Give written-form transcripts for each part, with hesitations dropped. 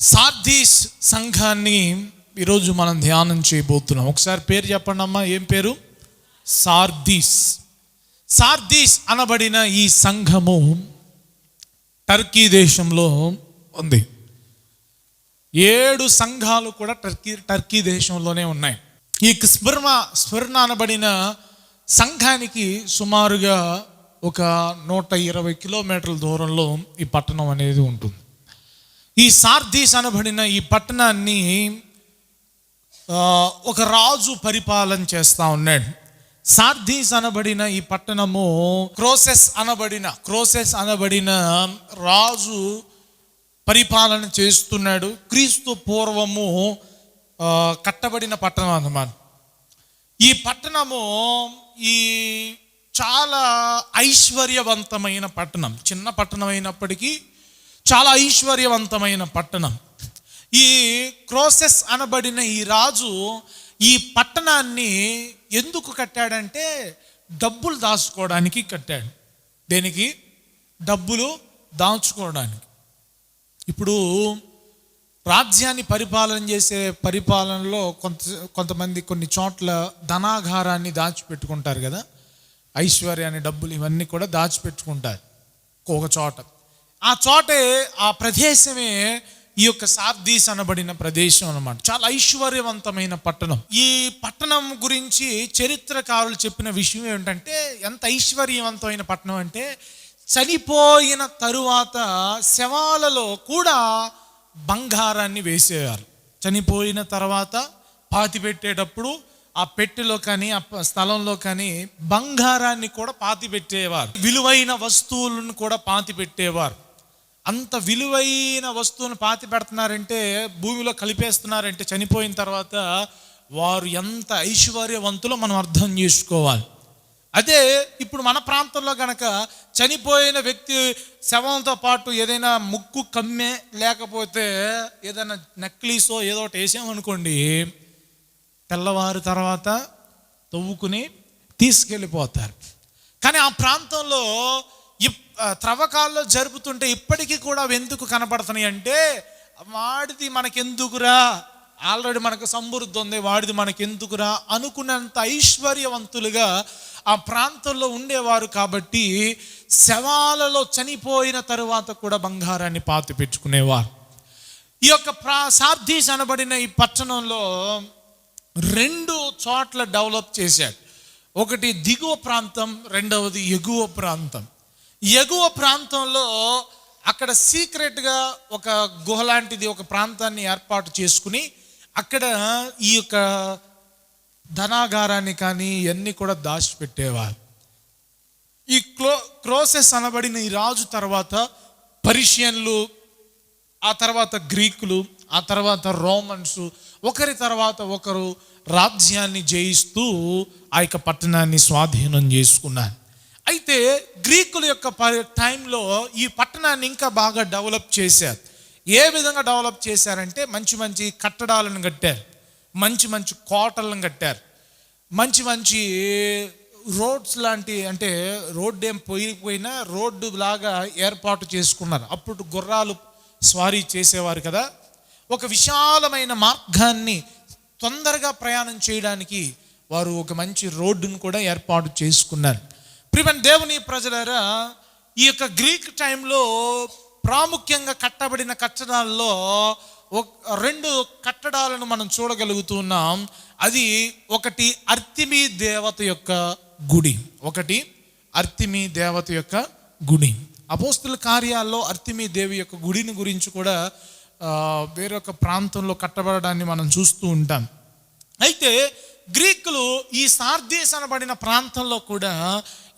Sardis సంఘాన్ని ఈరోజు మనం ధ్యానం చేయబోతున్నాం. ఒకసారి పేరు చెప్పండి అమ్మా. ఏం పేరు? సార్దీస్. సార్దీస్ అనబడిన ఈ సంఘము టర్కీ దేశంలో ఉంది. 7 సంఘాలు కూడా టర్కీ దేశంలోనే ఉన్నాయి. ఈ స్మిర్న అనబడిన సంఘానికి సుమారుగా ఒక 120 కిలోమీటర్ల దూరంలో ఈ పట్టణం అనేది ఉంటుంది. ఈ సార్దీస్ అనబడిన ఈ పట్టణాన్ని ఒక రాజు పరిపాలన చేస్తూ ఉన్నాడు. సార్దీస్ అనబడిన ఈ పట్టణము క్రోసెస్ అనబడిన రాజు పరిపాలన చేస్తున్నాడు. క్రీస్తు పూర్వము కట్టబడిన పట్టణం అన్నమాట. ఈ పట్టణము చాలా ఐశ్వర్యవంతమైన పట్టణం. చిన్న పట్టణం అయినప్పటికీ చాలా ఐశ్వర్యవంతమైన పట్టణం. ఈ క్రోసెస్ అనబడిన ఈ రాజు ఈ పట్టణాన్ని ఎందుకు కట్టాడంటే డబ్బులు దాచుకోవడానికి కట్టాడు. దేనికి? డబ్బులు దాచుకోవడానికి. ఇప్పుడు రాజ్యాన్ని పరిపాలన చేసే పరిపాలనలో కొంతమంది కొన్ని చోట్ల ధనాగారాన్ని దాచిపెట్టుకుంటారు కదా. ఐశ్వర్యాన్ని, డబ్బులు ఇవన్నీ కూడా దాచిపెట్టుకుంటారు ఒక చోట. ఆ చోటే, ఆ ప్రదేశమే ఈ యొక్క సార్దీస్ అనబడిన ప్రదేశం అన్నమాట. చాలా ఐశ్వర్యవంతమైన పట్టణం. ఈ పట్టణం గురించి చరిత్రకారులు చెప్పిన విషయం ఏంటంటే, ఎంత ఐశ్వర్యవంతమైన పట్టణం అంటే చనిపోయిన తరువాత శవాలలో కూడా బంగారాన్ని వేసేవారు. చనిపోయిన తర్వాత పాతి పెట్టేటప్పుడు ఆ పెట్టెలో కానీ ఆ స్థలంలో కానీ బంగారాన్ని కూడా పాతి పెట్టేవారు. విలువైన వస్తువులను కూడా పాతి పెట్టేవారు. అంత విలువైన వస్తువును పాతి పెడుతున్నారంటే, భూమిలో కలిపేస్తున్నారంటే చనిపోయిన తర్వాత వారు ఎంత ఐశ్వర్యవంతులో మనం అర్థం చేసుకోవాలి. అదే ఇప్పుడు మన ప్రాంతంలో కనుక చనిపోయిన వ్యక్తి శవంతో పాటు ఏదైనా ముక్కు కమ్మే లేకపోతే ఏదైనా నెక్లెసో ఏదో ఒకటి వేసామనుకోండి, తెల్లవారు తర్వాత తవ్వుకుని తీసుకెళ్ళిపోతారు. కానీ ఆ ప్రాంతంలో త్రవ్వకాల్లో జరుపుతుంటే ఇప్పటికీ కూడా అవి ఎందుకు కనపడుతున్నాయి అంటే, వాడిది మనకెందుకురా, ఆల్రెడీ మనకు సమృద్ధి ఉంది, వాడిది మనకెందుకురా అనుకున్నంత ఐశ్వర్యవంతులుగా ఆ ప్రాంతంలో ఉండేవారు. కాబట్టి శవాలలో చనిపోయిన తరువాత కూడా బంగారాన్ని పాతి పెట్టుకునేవారు. ఈ యొక్క సార్దీస్ అనబడిన ఈ పట్టణంలో 2 చోట్ల డెవలప్ చేశాడు. ఒకటి దిగువ ప్రాంతం, రెండవది ఎగువ ప్రాంతం. ఎగువ ప్రాంతంలో అక్కడ సీక్రెట్గా ఒక గుహ లాంటిది ఒక ప్రాంతాన్ని ఏర్పాటు చేసుకుని అక్కడ ఈ యొక్క ధనాగారాన్ని కానీ ఇవన్నీ కూడా దాచిపెట్టేవారు. ఈ క్రోసెస్ అనబడిన ఈ రాజు తర్వాత పర్షియన్లు, ఆ తర్వాత గ్రీకులు, ఆ తర్వాత రోమన్స్, ఒకరి తర్వాత ఒకరు రాజ్యాన్ని జయిస్తూ ఆ యొక్క పట్టణాన్ని స్వాధీనం చేసుకున్నారు. అయితే గ్రీకుల యొక్క టైంలో ఈ పట్టణాన్ని ఇంకా బాగా డెవలప్ చేశారు. ఏ విధంగా డెవలప్ చేశారంటే, మంచి మంచి కట్టడాలను కట్టారు, మంచి మంచి కోటలను కట్టారు, మంచి మంచి రోడ్స్ లాంటి, అంటే రోడ్డు ఏం పోయిపోయినా రోడ్డు లాగా ఏర్పాటు చేసుకున్నారు. అప్పుడు గుర్రాలు స్వారీ చేసేవారు కదా. ఒక విశాలమైన మార్గాన్ని తొందరగా ప్రయాణం చేయడానికి వారు ఒక మంచి రోడ్డును కూడా ఏర్పాటు చేసుకున్నారు. ప్రియమైన దేవుని ప్రజలారా, ఈ యొక్క గ్రీక్ టైంలో ప్రాముఖ్యంగా కట్టబడిన కట్టడాల్లో 2 కట్టడాలను మనం చూడగలుగుతున్నాం. అది ఒకటి అర్తిమీ దేవత యొక్క గుడి. అపోస్తుల కార్యాల్లో అర్తిమీ దేవి యొక్క గుడిని గురించి కూడా వేరొక ప్రాంతంలో కట్టబడడాన్ని మనం చూస్తూ ఉంటాం. అయితే గ్రీకులు ఈ సార్దీస్ అనబడిన ప్రాంతంలో కూడా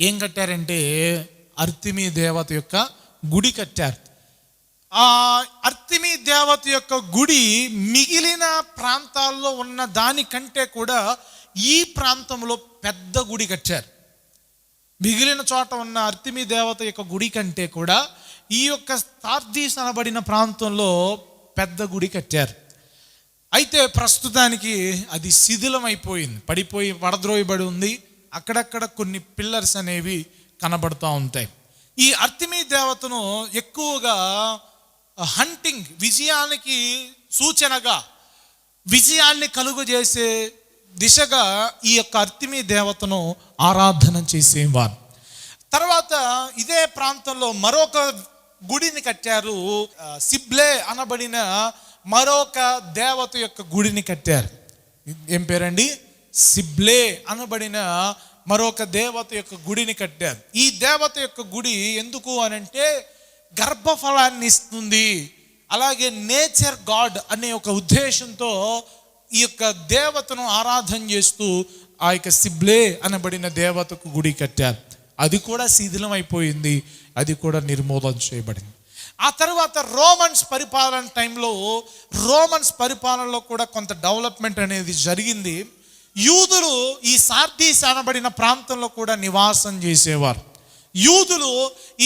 ఏం కట్టారంటే అర్తిమీ దేవత యొక్క గుడి కట్టారు. ఆ అర్తిమీ దేవత యొక్క గుడి మిగిలిన ప్రాంతాల్లో ఉన్న దానికంటే కూడా ఈ ప్రాంతంలో పెద్ద గుడి కట్టారు. మిగిలిన చోట ఉన్న అర్తిమీ దేవత యొక్క గుడి కంటే కూడా ఈ యొక్క సార్దీస్ అనబడిన ప్రాంతంలో పెద్ద గుడి కట్టారు. అయితే ప్రస్తుతానికి అది శిథిలమైపోయింది, పడద్రోయబడి ఉంది. అక్కడక్కడ కొన్ని పిల్లర్స్ అనేవి కనబడుతూ ఉంటాయి. ఈ అర్తిమీ దేవతను ఎక్కువగా హంటింగ్, విజయానికి సూచనగా, విజయాన్ని కలుగజేసే దిశగా ఈ యొక్క అర్తిమీ దేవతను ఆరాధన చేసేవారు. తర్వాత ఇదే ప్రాంతంలో మరొక గుడిని కట్టారు. సిబ్లే అనబడిన మరొక దేవత యొక్క గుడిని కట్టారు. ఏం పేరండి? సిబ్లే అనబడిన మరొక దేవత యొక్క గుడిని కట్టారు. ఈ దేవత యొక్క గుడి ఎందుకు అనంటే గర్భఫలాన్ని ఇస్తుంది, అలాగే నేచర్ గాడ్ అనే ఒక ఉద్దేశంతో ఈ యొక్క దేవతను ఆరాధన చేస్తూ ఆ యొక్క సిబ్లే అనబడిన దేవతకు గుడి కట్టారు. అది కూడా శిథిలం అయిపోయింది, అది కూడా నిర్మూలన చేయబడింది. ఆ తర్వాత రోమన్స్ పరిపాలన టైంలో, రోమన్స్ పరిపాలనలో కూడా కొంత డెవలప్మెంట్ అనేది జరిగింది. యూదులు ఈ సార్దీస్ అనబడిన ప్రాంతంలో కూడా నివాసం చేసేవారు. యూదులు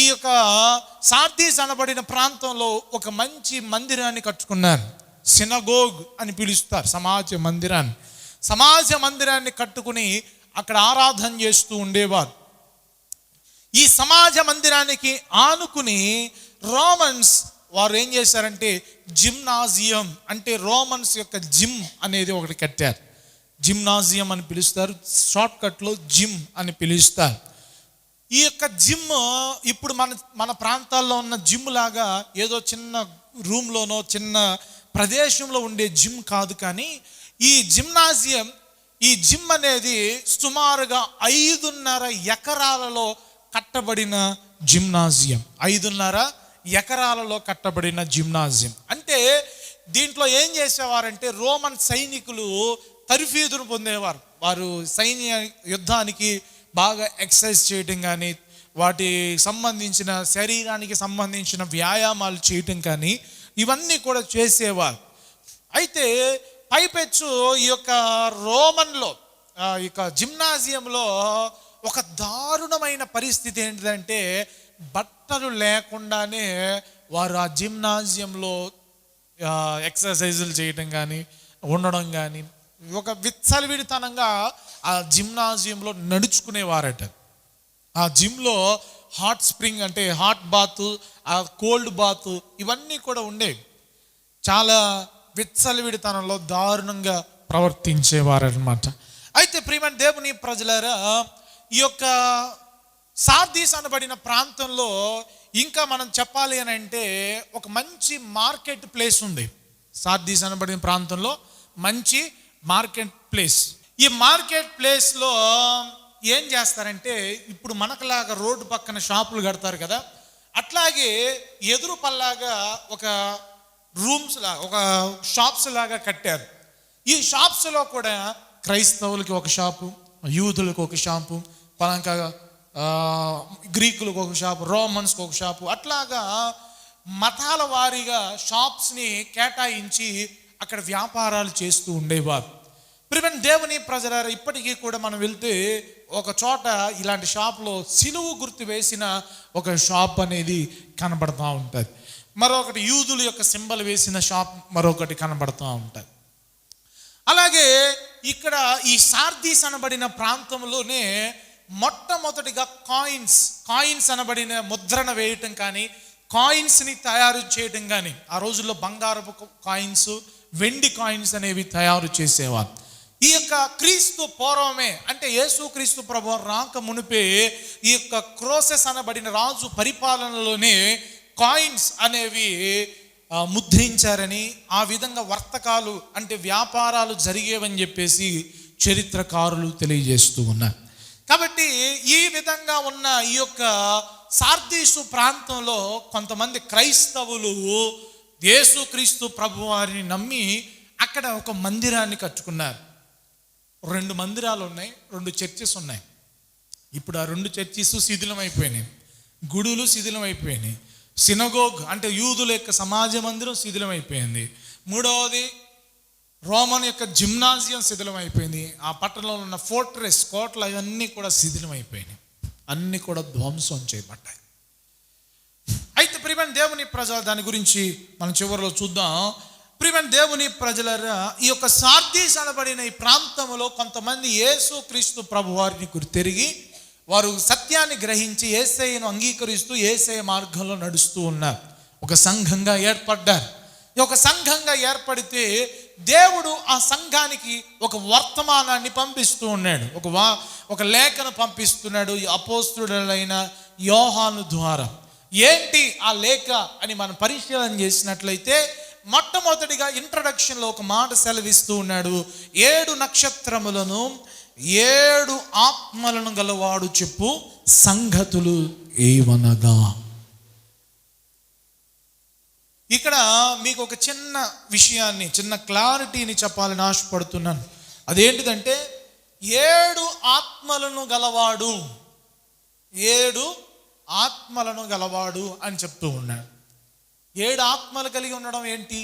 ఈ యొక్క సార్దీస్ అనబడిన ప్రాంతంలో ఒక మంచి మందిరాన్ని కట్టుకున్నారు. సినగోగ్ అని పిలుస్తారు సమాజ మందిరాన్ని. సమాజ మందిరాన్ని కట్టుకుని అక్కడ ఆరాధన చేస్తూ ఉండేవారు. ఈ సమాజ మందిరానికి ఆనుకుని రోమన్స్ వారు ఏం చేశారంటే జిమ్నాజియం, అంటే రోమన్స్ యొక్క జిమ్ అనేది ఒకటి కట్టారు. జిమ్నాజియం అని పిలుస్తారు, షార్ట్కట్లో జిమ్ అని పిలుస్తారు. ఈ యొక్క జిమ్ ఇప్పుడు మన ప్రాంతాల్లో ఉన్న జిమ్ లాగా ఏదో చిన్న రూమ్లోనో చిన్న ప్రదేశంలో ఉండే జిమ్ కాదు, కానీ ఈ జిమ్నాజియం, ఈ జిమ్ అనేది సుమారుగా 5.5 ఎకరాలలో కట్టబడిన జిమ్నాజియం. 5.5 ఎకరాలలో కట్టబడిన జిమ్నాజియం. అంటే దీంట్లో ఏం చేసేవారంటే రోమన్ సైనికులు తర్ఫీదును పొందేవారు. వారు సైన్య యుద్ధానికి బాగా ఎక్సర్సైజ్ చేయటం కానీ, వాటి సంబంధించిన శరీరానికి సంబంధించిన వ్యాయామాలు చేయటం కానీ ఇవన్నీ కూడా చేసేవారు. అయితే పైపెచ్చు ఈ యొక్క రోమన్లో ఈ యొక్క జిమ్నాజియంలో ఒక దారుణమైన పరిస్థితి ఏంటిదంటే బట్టలు లేకుండానే వారు ఆ జిమ్నాజియంలో ఎక్సర్సైజులు చేయటం కానీ ఉండడం కానీ ఒక విచ్చలవిడితనంగా ఆ జిమ్నాజియంలో నడుచుకునేవారట. ఆ జిమ్లో హాట్ స్ప్రింగ్ అంటే హాట్ బాత్, ఆ కోల్డ్ బాత్ ఇవన్నీ కూడా ఉండేవి. చాలా విచ్చలవిడితనంలో దారుణంగా ప్రవర్తించేవారనమాట. అయితే ప్రియమైన దేవుని ప్రజలారా, ఈ యొక్క సార్దీస్ అనబడిన ప్రాంతంలో ఇంకా మనం చెప్పాలి అని అంటే ఒక మంచి మార్కెట్ ప్లేస్ ఉంది. సార్దీస్ అనబడిన ప్రాంతంలో మంచి మార్కెట్ ప్లేస్. ఈ మార్కెట్ ప్లేస్లో ఏం చేస్తారంటే ఇప్పుడు మనకులాగా రోడ్డు పక్కన షాపులు కడతారు కదా, అట్లాగే ఎదురు పల్లాగా ఒక రూమ్స్ లాగా, ఒక షాప్స్ లాగా కట్టారు. ఈ షాప్స్లో కూడా క్రైస్తవులకి ఒక షాపు, యూదులకు ఒక షాపు, పలంకా గ్రీకులకు ఒక షాపు, రోమన్స్కి ఒక షాపు, అట్లాగా మతాల వారీగా షాప్స్ని కేటాయించి అక్కడ వ్యాపారాలు చేస్తూ ఉండేవారు. ప్రియమైన దేవుని ప్రజలారా, ఇప్పటికీ కూడా మనం వెళ్తే ఒక చోట ఇలాంటి షాప్లో సిలువు గుర్తు వేసిన ఒక షాప్ అనేది కనబడుతూ ఉంటుంది. మరొకటి యూదుల యొక్క సింబల్ వేసిన షాప్ మరొకటి కనబడుతూ ఉంటుంది. అలాగే ఇక్కడ ఈ సార్దీస్ అనబడిన ప్రాంతంలోనే మొట్టమొదటిగా కాయిన్స్ అనబడిన ముద్రణ వేయటం కానీ, కాయిన్స్ని తయారు చేయటం కానీ, ఆ రోజుల్లో బంగారపు కాయిన్స్, వెండి కాయిన్స్ అనేవి తయారు చేసేవారు. ఈ యొక్క క్రీస్తు పూర్వమే అంటే యేసు క్రీస్తు ప్రభు రాక మునిపే ఈ యొక్క క్రోసెస్ అనబడిన రాజు పరిపాలనలోనే కాయిన్స్ అనేవి ముద్రించారని, ఆ విధంగా వర్తకాలు అంటే వ్యాపారాలు జరిగేవని చెప్పేసి చరిత్రకారులు తెలియజేస్తూ ఉన్నారు. కాబట్టి ఈ విధంగా ఉన్న ఈ యొక్క సార్దీసు ప్రాంతంలో కొంతమంది క్రైస్తవులు యేసుక్రీస్తు ప్రభు వారిని నమ్మి అక్కడ ఒక మందిరాన్ని కట్టుకున్నారు. 2 మందిరాలు ఉన్నాయి, 2 చర్చెస్ ఉన్నాయి. ఇప్పుడు ఆ 2 చర్చెస్ శిథిలం అయిపోయినాయి, గుడులు శిథిలం అయిపోయినాయి. సినగోగ్ అంటే యూదుల యొక్క సమాజ మందిరం శిథిలం అయిపోయింది. 3వది రోమన్ యొక్క జిమ్నాజియం శిథిలం అయిపోయింది. ఆ పట్టణంలో ఉన్న ఫోర్ట్రెస్, కోటలు అవన్నీ కూడా శిథిలం అయిపోయినాయి, అన్నీ కూడా ధ్వంసం చేయబడ్డాయి. అయితే ప్రియమైన దేవుని ప్రజల దాని గురించి మనం చివరిలో చూద్దాం. ప్రియమైన దేవుని ప్రజలరా, ఈ యొక్క సార్దీస్ అనబడిన ఈ ప్రాంతంలో కొంతమంది యేసు క్రీస్తు ప్రభు వారిని గుర్తెరిగి వారు సత్యాన్ని గ్రహించి యేసయ్యను అంగీకరిస్తూ యేసయ్య మార్గంలో నడుస్తూ ఉన్నారు. ఒక సంఘంగా ఏర్పడ్డారు. ఈ ఒక సంఘంగా ఏర్పడితే దేవుడు ఆ సంఘానికి ఒక వర్తమానాన్ని పంపిస్తూ ఉన్నాడు, ఒక లేఖను పంపిస్తున్నాడు ఈ అపోస్తలుడైన యోహాను ద్వారా. ఏంటి ఆ లేఖ అని మనం పరిశీలన చేసినట్లయితే, మొట్టమొదటిగా ఇంట్రడక్షన్లో ఒక మాట సెలవిస్తూ ఉన్నాడు. 7 నక్షత్రములను 7 ఆత్మలను గలవాడు చెప్పు సంగతులు ఏవనగా. ఇక్కడ మీకు ఒక చిన్న విషయాన్ని, చిన్న క్లారిటీని చెప్పాలని ఆశపడుతున్నాను. అదేంటిదంటే 7 ఆత్మలను గలవాడు, 7 ఆత్మలను గలవాడు అని చెప్తూ ఉన్నాడు. 7 ఆత్మలు కలిగి ఉండడం ఏంటి?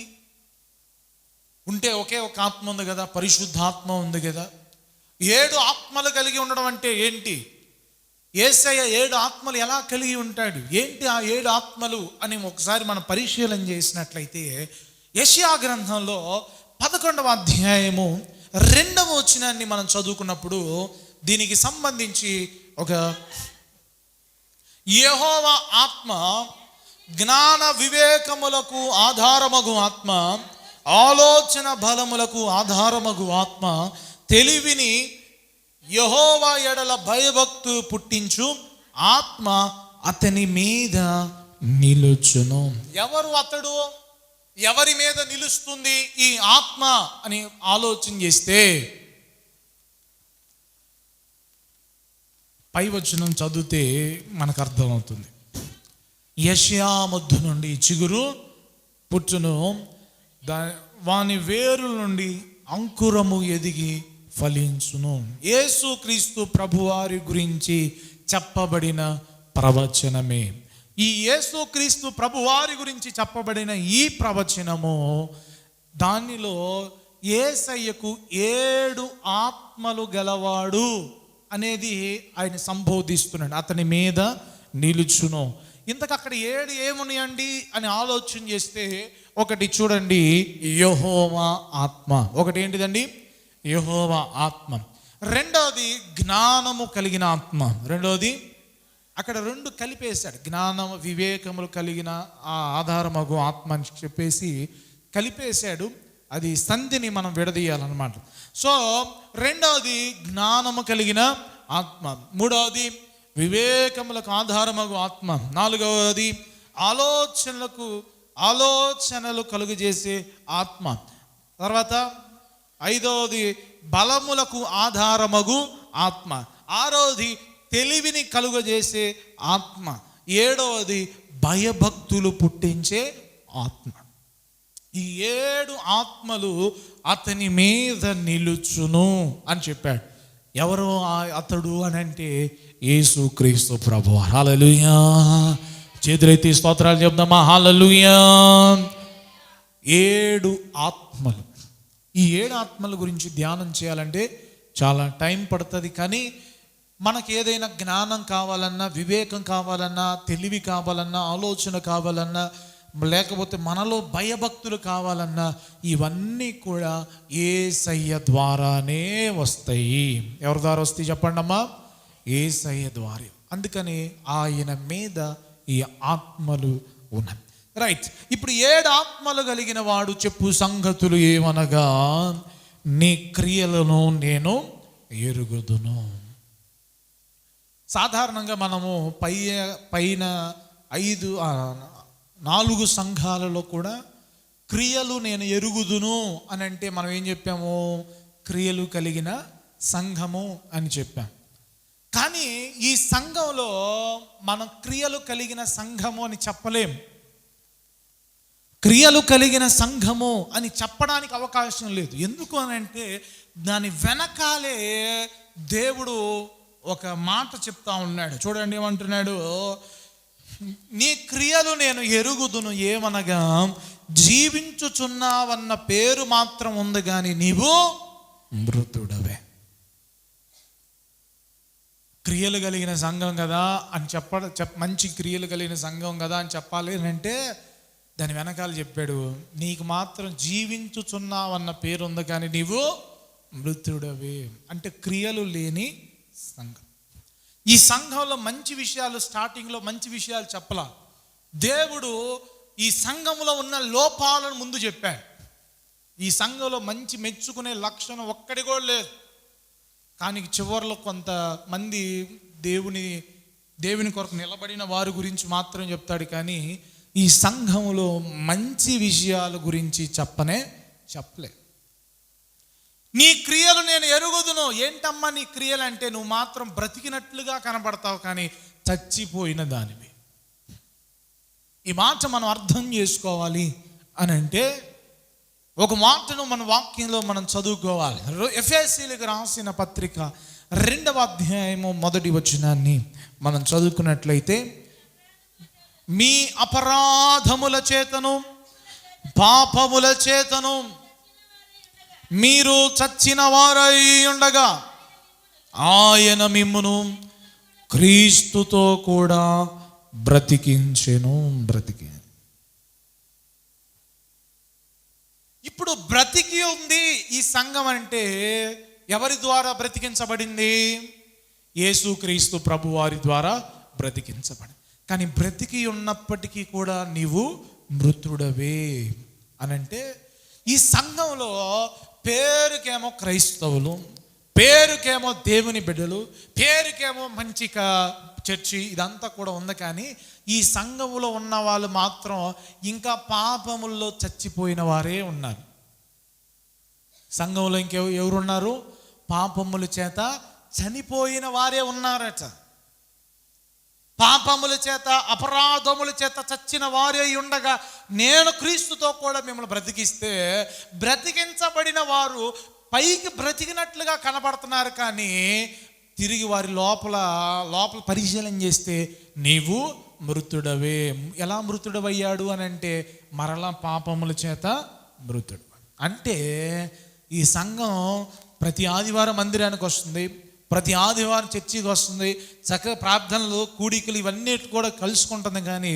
ఉంటే ఒకే ఒక ఆత్మ ఉంది కదా, పరిశుద్ధాత్మ ఉంది కదా. 7 ఆత్మలు కలిగి ఉండడం అంటే ఏంటి? యేసయ్య 7 ఆత్మలు ఎలా కలిగి ఉంటాడు? ఏంటి ఆ 7 ఆత్మలు అని ఒకసారి మనం పరిశీలన చేసినట్లయితే, యెషయా గ్రంథంలో 11వ అధ్యాయము 2వ వచనాన్ని మనం చదువుకున్నప్పుడు దీనికి సంబంధించి ఒక యెహోవా ఆత్మ జ్ఞాన వివేకములకు ఆధారమగు ఆత్మ, ఆలోచన బలములకు ఆధారమగు ఆత్మ, తెలివిని యెహోవా ఎడల భయభక్తులు పుట్టించు ఆత్మ అతని మీద నిలుచును. ఎవరు అతడు? ఎవరి మీద నిలుస్తుంది ఈ ఆత్మ అని ఆలోచన చేస్తే, పై వచనం చదివితే మనకు అర్థమవుతుంది. యెషయా మొద్దు నుండి చిగురు పుట్టును, వాని వేరుల నుండి అంకురము ఎదిగి ఫలించును. యేసుక్రీస్తు ప్రభువారి గురించి చెప్పబడిన ప్రవచనమే ఈ యేసుక్రీస్తు ప్రభువారి గురించి చెప్పబడిన ఈ ప్రవచనము. దానిలో యేసయ్యకు 7 ఆత్మలు గలవాడు అనేది ఆయన సంబోధిస్తున్నాడు. అతని మీద నిలుచును. ఇంతకు అక్కడ 7 ఏమున్నాయండి అని ఆలోచన చేస్తే, ఒకటి చూడండి, యెహోవా ఆత్మ. ఒకటి ఏంటిదండి? యెహోవా ఆత్మ. రెండవది జ్ఞానము కలిగిన ఆత్మ. రెండవది అక్కడ 2 కలిపేశాడు. జ్ఞానము వివేకములు కలిగిన ఆ ఆధారమగు ఆత్మ అని చెప్పేసి కలిపేశాడు. అది సంధిని మనం విడదీయాలన్నమాట. సో రెండవది జ్ఞానము కలిగిన ఆత్మ, మూడవది వివేకములకు ఆధారమగు ఆత్మ, నాలుగవది ఆలోచనలు కలుగజేసే ఆత్మ, తర్వాత ఐదవది బలములకు ఆధారమగు ఆత్మ, ఆరవది తెలివిని కలుగజేసే ఆత్మ, ఏడవది భయభక్తులు పుట్టించే ఆత్మ. ఈ 7 ఆత్మలు అతని మీద నిలుచును అని చెప్పాడు. ఎవరు అతడు అని అంటే యేసుక్రీస్తు ప్రభువు. హల్లెలూయా. చేతులెత్తి స్తోత్రాలు చెప్దామా? హల్లెలూయా. 7 ఆత్మలు. ఈ 7 ఆత్మల గురించి ధ్యానం చేయాలంటే చాలా టైం పడుతుంది. కానీ మనకి ఏదైనా జ్ఞానం కావాలన్నా, వివేకం కావాలన్నా, తెలివి కావాలన్నా, ఆలోచన కావాలన్నా, లేకపోతే మనలో భయభక్తులు కావాలన్నా, ఇవన్నీ కూడా యేసయ్య ద్వారానే వస్తాయి. ఎవరి ద్వారా వస్తాయి చెప్పండి అమ్మా? యేసయ్య ద్వారా. అందుకని ఆయన మీద ఈ ఆత్మలు ఉన్నాయి. రైట్. ఇప్పుడు 7 ఆత్మలు కలిగిన వాడు చెప్పు సంగతులు ఏమనగా, నీ క్రియలను నేను ఎరుగుదును. సాధారణంగా మనము పైన 4 సంఘాలలో కూడా క్రియలు నేను ఎరుగుదును అని అంటే మనం ఏం చెప్పాము? క్రియలు కలిగిన సంఘము అని చెప్పాం. కానీ ఈ సంఘంలో మనం క్రియలు కలిగిన సంఘము అని చెప్పలేం. క్రియలు కలిగిన సంఘము అని చెప్పడానికి అవకాశం లేదు. ఎందుకు అని అంటే దాని వెనకాలే దేవుడు ఒక మాట చెప్తా ఉన్నాడు. చూడండి ఏమంటున్నాడు? నీ క్రియలు నేను ఎరుగుదును, ఏమనగా జీవించుచున్నావన్న పేరు మాత్రం ఉంది కానీ నీవు మృతుడవే. క్రియలు కలిగిన సంఘం కదా అని మంచి క్రియలు కలిగిన సంఘం కదా అని చెప్పాలి అంటే దాని వెనకాల చెప్పాడు, నీకు మాత్రం జీవించుచున్నావన్న పేరు ఉంది కానీ నీవు మృతుడవే. అంటే క్రియలు లేని సంఘం. ఈ సంఘంలో మంచి విషయాలు, స్టార్టింగ్లో మంచి విషయాలు చెప్పలా. దేవుడు ఈ సంఘంలో ఉన్న లోపాలను ముందు చెప్పాడు. ఈ సంఘంలో మంచి మెచ్చుకునే లక్షణం ఒక్కడి కూడా లేదు. కానీ చివరిలో కొంతమంది దేవుని కొరకు నిలబడిన వారి గురించి మాత్రం చెప్తాడు. కానీ ఈ సంఘంలో మంచి విషయాల గురించి చెప్పలే. నీ క్రియలు నేను ఎరుగుదును. ఏంటమ్మా నీ క్రియలు అంటే, నువ్వు మాత్రం బ్రతికినట్లుగా కనబడతావు కానీ చచ్చిపోయిన దానివి. ఈ మాట మనం అర్థం చేసుకోవాలి అని అంటే ఒక మాటను మన వాక్యంలో మనం చదువుకోవాలి. ఎఫెసీయులకు రాసిన పత్రిక 2వ అధ్యాయము 1వ వచనాన్ని మనం చదువుకున్నట్లయితే, మీ అపరాధముల చేతను పాపముల చేతను మీరు చచ్చిన వారై ఉండగా ఆయన మిమ్మును క్రీస్తుతో కూడా బ్రతికించెను. ఇప్పుడు బ్రతికి ఉంది ఈ సంఘం అంటే ఎవరి ద్వారా బ్రతికించబడింది? యేసుక్రీస్తు ప్రభు వారి ద్వారా బ్రతికించబడింది. కానీ బ్రతికి ఉన్నప్పటికీ కూడా నీవు మృతుడవే అనంటే, ఈ సంఘంలో పేరుకేమో క్రైస్తవులు, పేరుకేమో దేవుని బిడ్డలు, పేరుకేమో మంచి చర్చి, ఇదంతా కూడా ఉంది. కానీ ఈ సంఘములో ఉన్న వాళ్ళు మాత్రం ఇంకా పాపముల్లో చచ్చిపోయిన వారే ఉన్నారు. సంఘంలో ఎవరున్నారు? పాపముల చేత చనిపోయిన వారే ఉన్నారట. పాపముల చేత అపరాధముల చేత చచ్చిన వారే ఉండగా నేను క్రీస్తుతో కూడా మిమ్మల్ని బ్రతికిస్తే, బ్రతికించబడిన వారు పైకి బ్రతికినట్లుగా కనబడుతున్నారు. కానీ తిరిగి వారి లోపల పరిశీలన చేస్తే నీవు మృతుడవే. ఎలా మృతుడవయ్యాడు అని అంటే, మరలా పాపముల చేత మృతుడు. అంటే ఈ సంఘం ప్రతి ఆదివారం మందిరానికి వస్తుంది, ప్రతి ఆదివారం చర్చికి వస్తుంది, చక్కగా ప్రార్థనలు, కూడికలు ఇవన్నీ కూడా కలుసుకుంటుంది. కానీ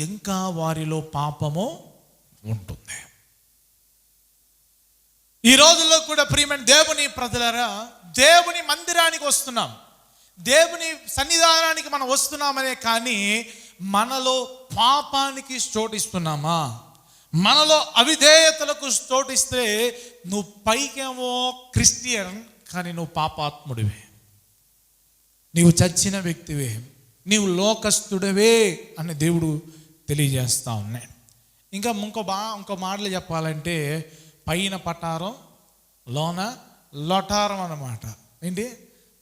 ఇంకా వారిలో పాపము ఉంటుంది. ఈ రోజుల్లో కూడా ప్రియమైన దేవుని ప్రజలారా, దేవుని మందిరానికి వస్తున్నాం, దేవుని సన్నిధానానికి మనం వస్తున్నామనే కానీ మనలో పాపానికి చోటిస్తున్నామా? మనలో అవిధేయతలకు చోటిస్తే నువ్వు పైకేమో క్రిస్టియన్ కానీ నువ్వు పాపాత్ముడివే, నీవు చచ్చిన వ్యక్తివే, నీవు లోకస్తుడవే అని దేవుడు తెలియజేస్తా ఉన్నాడు. ఇంకా ఇంకో మాటలు చెప్పాలంటే, పైన పటారం లోన లొటారం అన్నమాట. ఏంటి?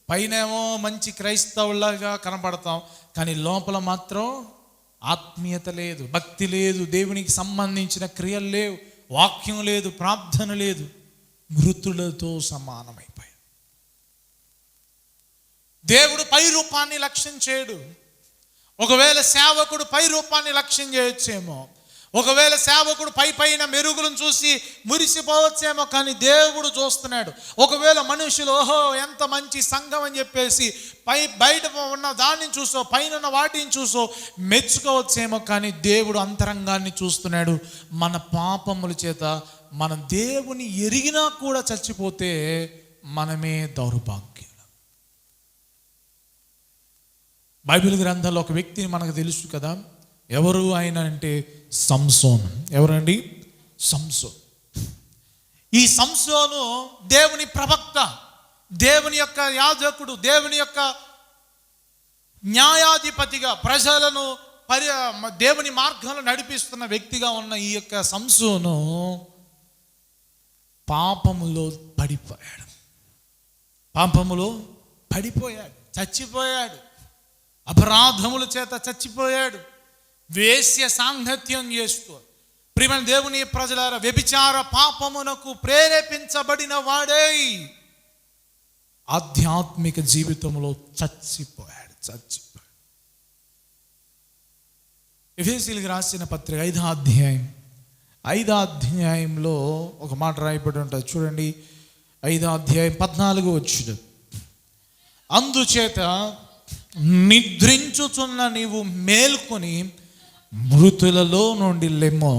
పైనేమో మంచి క్రైస్తవులాగా కనపడతాం, కానీ లోపల మాత్రం ఆత్మీయత లేదు, భక్తి లేదు, దేవునికి సంబంధించిన క్రియలు లేవు, వాక్యం లేదు, ప్రార్థన లేదు, మృతులతో సమానమైపోయాయి. దేవుడు పై రూపాన్ని లక్ష్యం చేయడు. ఒకవేళ సేవకుడు పై రూపాన్ని లక్ష్యం చేయొచ్చేమో, ఒకవేళ సేవకుడు పైన మెరుగులను చూసి మురిసిపోవచ్చేమో, కానీ దేవుడు చూస్తున్నాడు. ఒకవేళ మనుషులు ఓహో ఎంత మంచి సంఘం అని చెప్పేసి బయట ఉన్న దాన్ని చూసో, పైన ఉన్న వాటిని చూసో మెచ్చుకోవచ్చేమో, కానీ దేవుడు అంతరంగాన్ని చూస్తున్నాడు. మన పాపముల చేత మనం దేవుని ఎరిగినా కూడా చచ్చిపోతే మనమే దౌర్భాగ్యులు. బైబిల్ గ్రంథంలో ఒక వ్యక్తిని మనకు తెలుసు కదా, ఎవరు ఆయన అంటే సంసోను. ఎవరండి? సంసోను. ఈ సంసోను దేవుని ప్రవక్త, దేవుని యొక్క యాజకుడు, దేవుని యొక్క న్యాయాధిపతిగా ప్రజలను దేవుని మార్గంలో నడిపిస్తున్న వ్యక్తిగా ఉన్న ఈ యొక్క సంసోను పాపములో పడిపోయాడు, చచ్చిపోయాడు, అపరాధముల చేత చచ్చిపోయాడు, వేశ్య సాంగత్యం చేస్తూ. ప్రియమైన దేవుని ప్రజలారా, వ్యభిచార పాపమునకు ప్రేరేపించబడిన వాడై ఆధ్యాత్మిక జీవితంలో చచ్చిపోయాడు. ఎఫెసీయులకు రాసిన పత్రిక 5వ అధ్యాయంలో ఒక మాట రాయబడి ఉంటుంది, చూడండి. 5వ అధ్యాయం 14వ వచనం, అందుచేత నిద్రించుచున్న నీవు మేల్కొని మృతులలో నుండి లెమ్మో,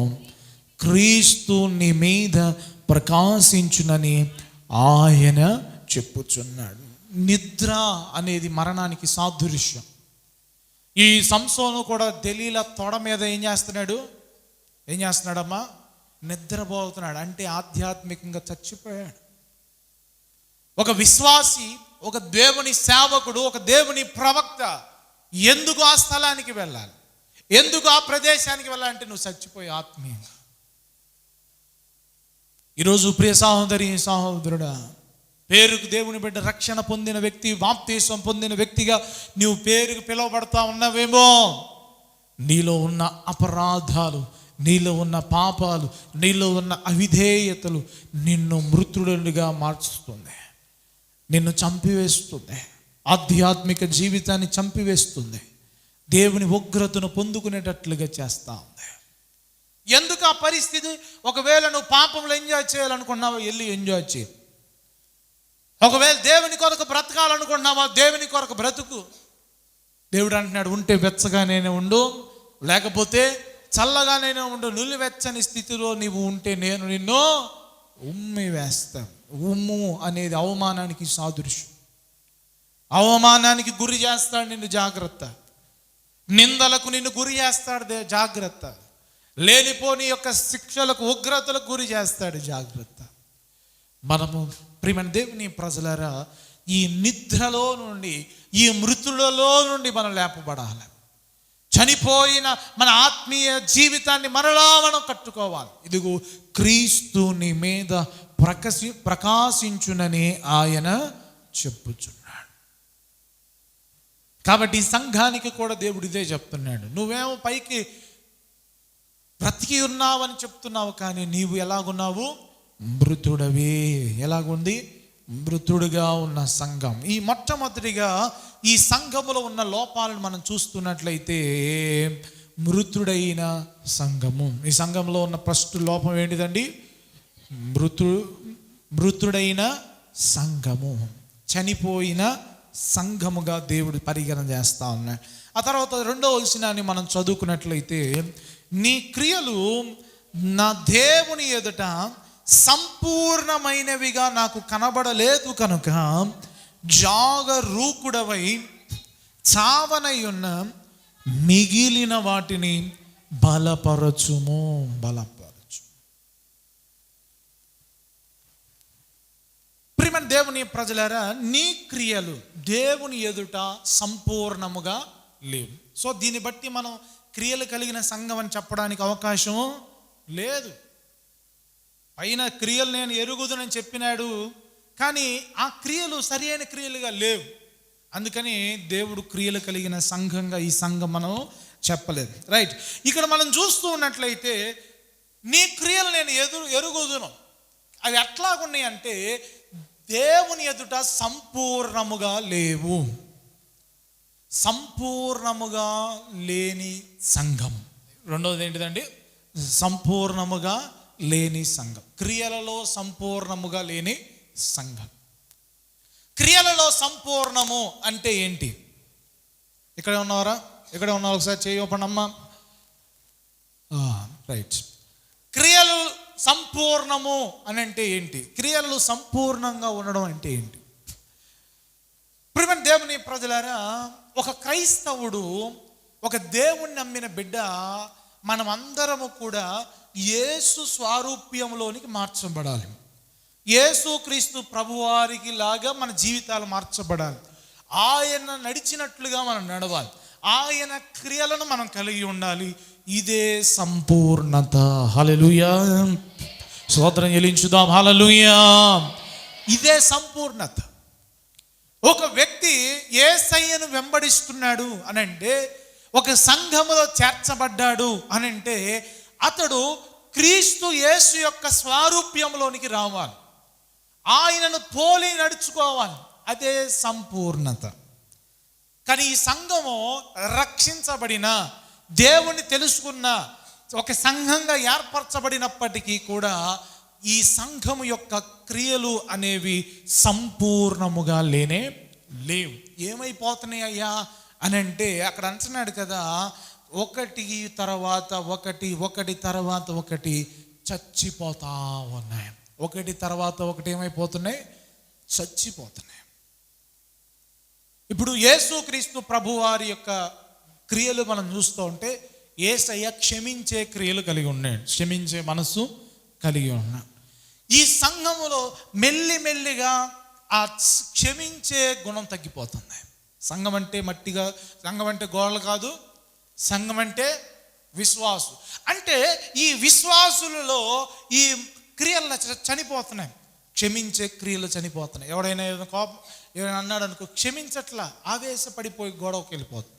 క్రీస్తు నీ మీద ప్రకాశించునని ఆయన చెప్పుచున్నాడు. నిద్ర అనేది మరణానికి సాదృశ్యం. ఈ సంసోను కూడా దెలీలా తొడ మీద ఏం చేస్తున్నాడు? ఏం చేస్తున్నాడమ్మా? నిద్రపోతున్నాడు. అంటే ఆధ్యాత్మికంగా చచ్చిపోయాడు. ఒక విశ్వాసి, ఒక దేవుని సేవకుడు, ఒక దేవుని ప్రవక్త ఎందుకు ఆ స్థలానికి వెళ్ళాలి, ఎందుకు ఆ ప్రదేశానికి వెళ్ళాలంటే నువ్వు చచ్చిపోయి ఆత్మీయంగా. ఈరోజు ప్రియ సహోదరి సహోదరుడా, పేరుకు దేవుని బిడ్డ, రక్షణ పొందిన వ్యక్తి, బాప్తీసం పొందిన వ్యక్తిగా నీవు పేరుకు పిలువబడతా ఉన్నావేమో. నీలో ఉన్న అపరాధాలు, నీలో ఉన్న పాపాలు, నీలో ఉన్న అవిధేయతలు నిన్ను మృతుడుగా మార్చుతుంది, నిన్ను చంపివేస్తుంది, ఆధ్యాత్మిక జీవితాన్ని చంపివేస్తుంది, దేవుని ఉగ్రతను పొందుకునేటట్లుగా చేస్తూ ఉంది. ఎందుకు ఆ పరిస్థితి? ఒకవేళ నువ్వు పాపంలో ఎంజాయ్ చేయాలనుకున్నావా, వెళ్ళి ఎంజాయ్ చేయి. ఒకవేళ దేవుని కొరకు బ్రతకాలనుకుంటున్నావా, దేవుని కొరకు బ్రతుకు. దేవుడు అంటున్నాడు, ఉంటే వెచ్చగానే ఉండు, లేకపోతే చల్లగానే ఉండు. నిలువెచ్చని స్థితిలో నీవు ఉంటే నేను నిన్ను ఉమ్మి వేస్తాను. ఉమ్ము అనేది అవమానానికి సాదృశ్యం. అవమానానికి గురి చేస్తాడు నిన్ను, జాగ్రత్త. నిందలకు నిన్ను గురి చేస్తాడు, జాగ్రత్త. లేనిపోని యొక్క శిక్షలకు, ఉగ్రతలకు గురి చేస్తాడు, జాగ్రత్త. మనము ప్రియమైన దేవుని ప్రజలారా, ఈ నిద్రలో నుండి, ఈ మృతులలో నుండి మనం లేపబడాలి. చనిపోయిన మన ఆత్మీయ జీవితాన్ని మరలా మనం కట్టుకోవాలి. ఇదిగో క్రీస్తు నీ మీద ప్రకాశించునని ఆయన చెప్పుచున్నాడు. కాబట్టి ఈ సంఘానికి కూడా దేవుడు ఇదే చెప్తున్నాడు. నువ్వేమో పైకి బ్రతికి ఉన్నావని చెప్తున్నావు, కానీ నీవు ఎలాగున్నావు? మృతుడవే. ఎలాగుంది? మృతుడుగా ఉన్న సంఘం. ఈ మొట్టమొదటిగా ఈ సంఘములో ఉన్న లోపాలను మనం చూస్తున్నట్లయితే, మృతుడైన సంఘము. ఈ సంఘంలో ఉన్న ఫస్ట్ లోపం ఏంటిదండి? మృతుడైన సంఘము, చనిపోయిన సంఘముగా దేవుడు పరిగణన చేస్తా ఉన్నాడు. ఆ తర్వాత రెండవ వచనాన్ని మనం చదువుకున్నట్లయితే, నీ క్రియలు నా దేవుని ఎదుట సంపూర్ణమైనవిగా నాకు కనబడలేదు కనుక జాగరూకుడవై చావనై ఉన్న మిగిలిన వాటిని బలపరచుము. బలపరచు. ప్రియమైన దేవుని ప్రజలారా, నీ క్రియలు దేవుని ఎదుట సంపూర్ణముగా లేవు. సో దీన్ని బట్టి మనం క్రియలు కలిగిన సంఘం అని చెప్పడానికి అవకాశం లేదు. పైన క్రియలు నేను ఎరుగుదునని చెప్పినాడు, కానీ ఆ క్రియలు సరి అయిన క్రియలుగా లేవు. అందుకని దేవుడు క్రియలు కలిగిన సంఘంగా ఈ సంఘం మనం చెప్పలేదు. రైట్. ఇక్కడ మనం చూస్తూ ఉన్నట్లయితే, నీ క్రియలు నేను ఎరుగుదును, అవి ఎట్లాగున్నాయి అంటే దేవుని ఎదుట సంపూర్ణముగా లేవు. సంపూర్ణముగా లేని సంఘం. రెండవది ఏంటిదండి? సంపూర్ణముగా లేని సంఘం. క్రియలలో సంపూర్ణముగా లేని సంఘం. క్రియలలో సంపూర్ణము అంటే ఏంటి? ఇక్కడే ఉన్నవారా? ఇక్కడే ఉన్నారు, ఒకసారి చేయపడమ్మా. రైట్. క్రియలు సంపూర్ణము అని అంటే ఏంటి? క్రియలు సంపూర్ణంగా ఉండడం అంటే ఏంటి? ప్రియమైన దేవుని ప్రజలారా, ఒక క్రైస్తవుడు, ఒక దేవుణ్ణి నమ్మిన బిడ్డ, మనమందరము కూడా యేసు స్వారూప్యంలోనికి మార్చబడాలి. యేసు క్రీస్తు ప్రభువారికి లాగా మన జీవితాలు మార్చబడాలి. ఆయన నడిచినట్లుగా మనం నడవాలి. ఆయన క్రియలను మనం కలిగి ఉండాలి. ఇదే సంపూర్ణత. హల్లెలూయా. స్తోత్రం చెల్లించుదాం. హల్లెలూయా. ఇదే సంపూర్ణత. ఒక వ్యక్తి యేసయ్యను వెంబడిస్తున్నాడు అని అంటే, ఒక సంఘములో చేర్చబడ్డాడు అని అంటే, అతడు క్రీస్తు యేసు యొక్క స్వారూప్యంలోనికి రావాలి. ఆయనను పోలి నడుచుకోవాలి. అదే సంపూర్ణత. కానీ ఈ సంఘము రక్షించబడిన, దేవుని తెలుసుకున్న ఒక సంఘంగా ఏర్పరచబడినప్పటికీ కూడా ఈ సంఘము యొక్క క్రియలు అనేవి సంపూర్ణముగా లేవు. ఏమైపోతున్నాయి అయ్యా అని అంటే, అక్కడ అంటున్నాడు కదా, ఒకటి తర్వాత ఒకటి చచ్చిపోతా ఉన్నాయి. ఒకటి తర్వాత ఒకటి ఏమైపోతున్నాయి? చచ్చిపోతున్నాయి. ఇప్పుడు యేసుక్రీస్తు ప్రభువారి యొక్క క్రియలు మనం చూస్తూ ఉంటే, యేసయ్య క్షమించే క్రియలు కలిగి ఉన్నాడు, క్షమించే మనసు కలిగి ఉన్నాడు. ఈ సంఘములో మెల్లిమెల్లిగా ఆ క్షమించే గుణం తగ్గిపోతుంది. సంఘం అంటే మట్టిగా, సంఘం అంటే గోడలు కాదు, సంఘం అంటే విశ్వాసు. అంటే ఈ విశ్వాసులలో ఈ క్రియలు చనిపోతున్నాయి, క్షమించే క్రియలు చనిపోతున్నాయి. ఎవడైనా ఏదైనా కోపం ఏదైనా అన్నాడు అనుకో, క్షమించట్లా, ఆవేశపడిపోయి గొడవకి వెళ్ళిపోతుంది.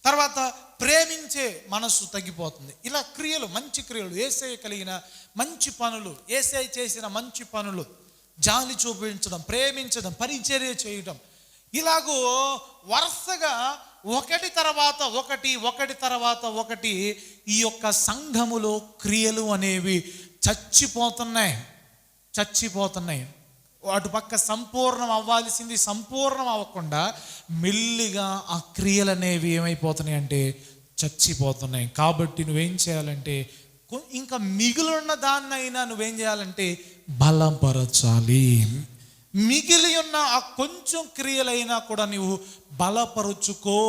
తర్వాత ప్రేమించే మనస్సు తగ్గిపోతుంది. ఇలా క్రియలు, మంచి క్రియలు, యేసయ్య కలిగిన మంచి పనులు, యేసయ్య చేసిన మంచి పనులు, జాలి చూపించడం, ప్రేమించడం, పరిచర్య చేయడం, ఇలాగూ వరుసగా ఒకటి తర్వాత ఒకటి ఈ యొక్క సంఘములో క్రియలు అనేవి చచ్చిపోతున్నాయి. వాటి పక్క సంపూర్ణం అవ్వాల్సింది సంపూర్ణం అవ్వకుండా మెల్లిగా ఆ క్రియలు అనేవి ఏమైపోతున్నాయి అంటే చచ్చిపోతున్నాయి. కాబట్టి నువ్వేం చేయాలంటే, ఇంకా మిగిలిన దాన్నైనా నువ్వేం చేయాలంటే బలపరచాలి. మిగిలి ఉన్న ఆ కొంచెం క్రియలైనా కూడా నువ్వు బలపరుచుకో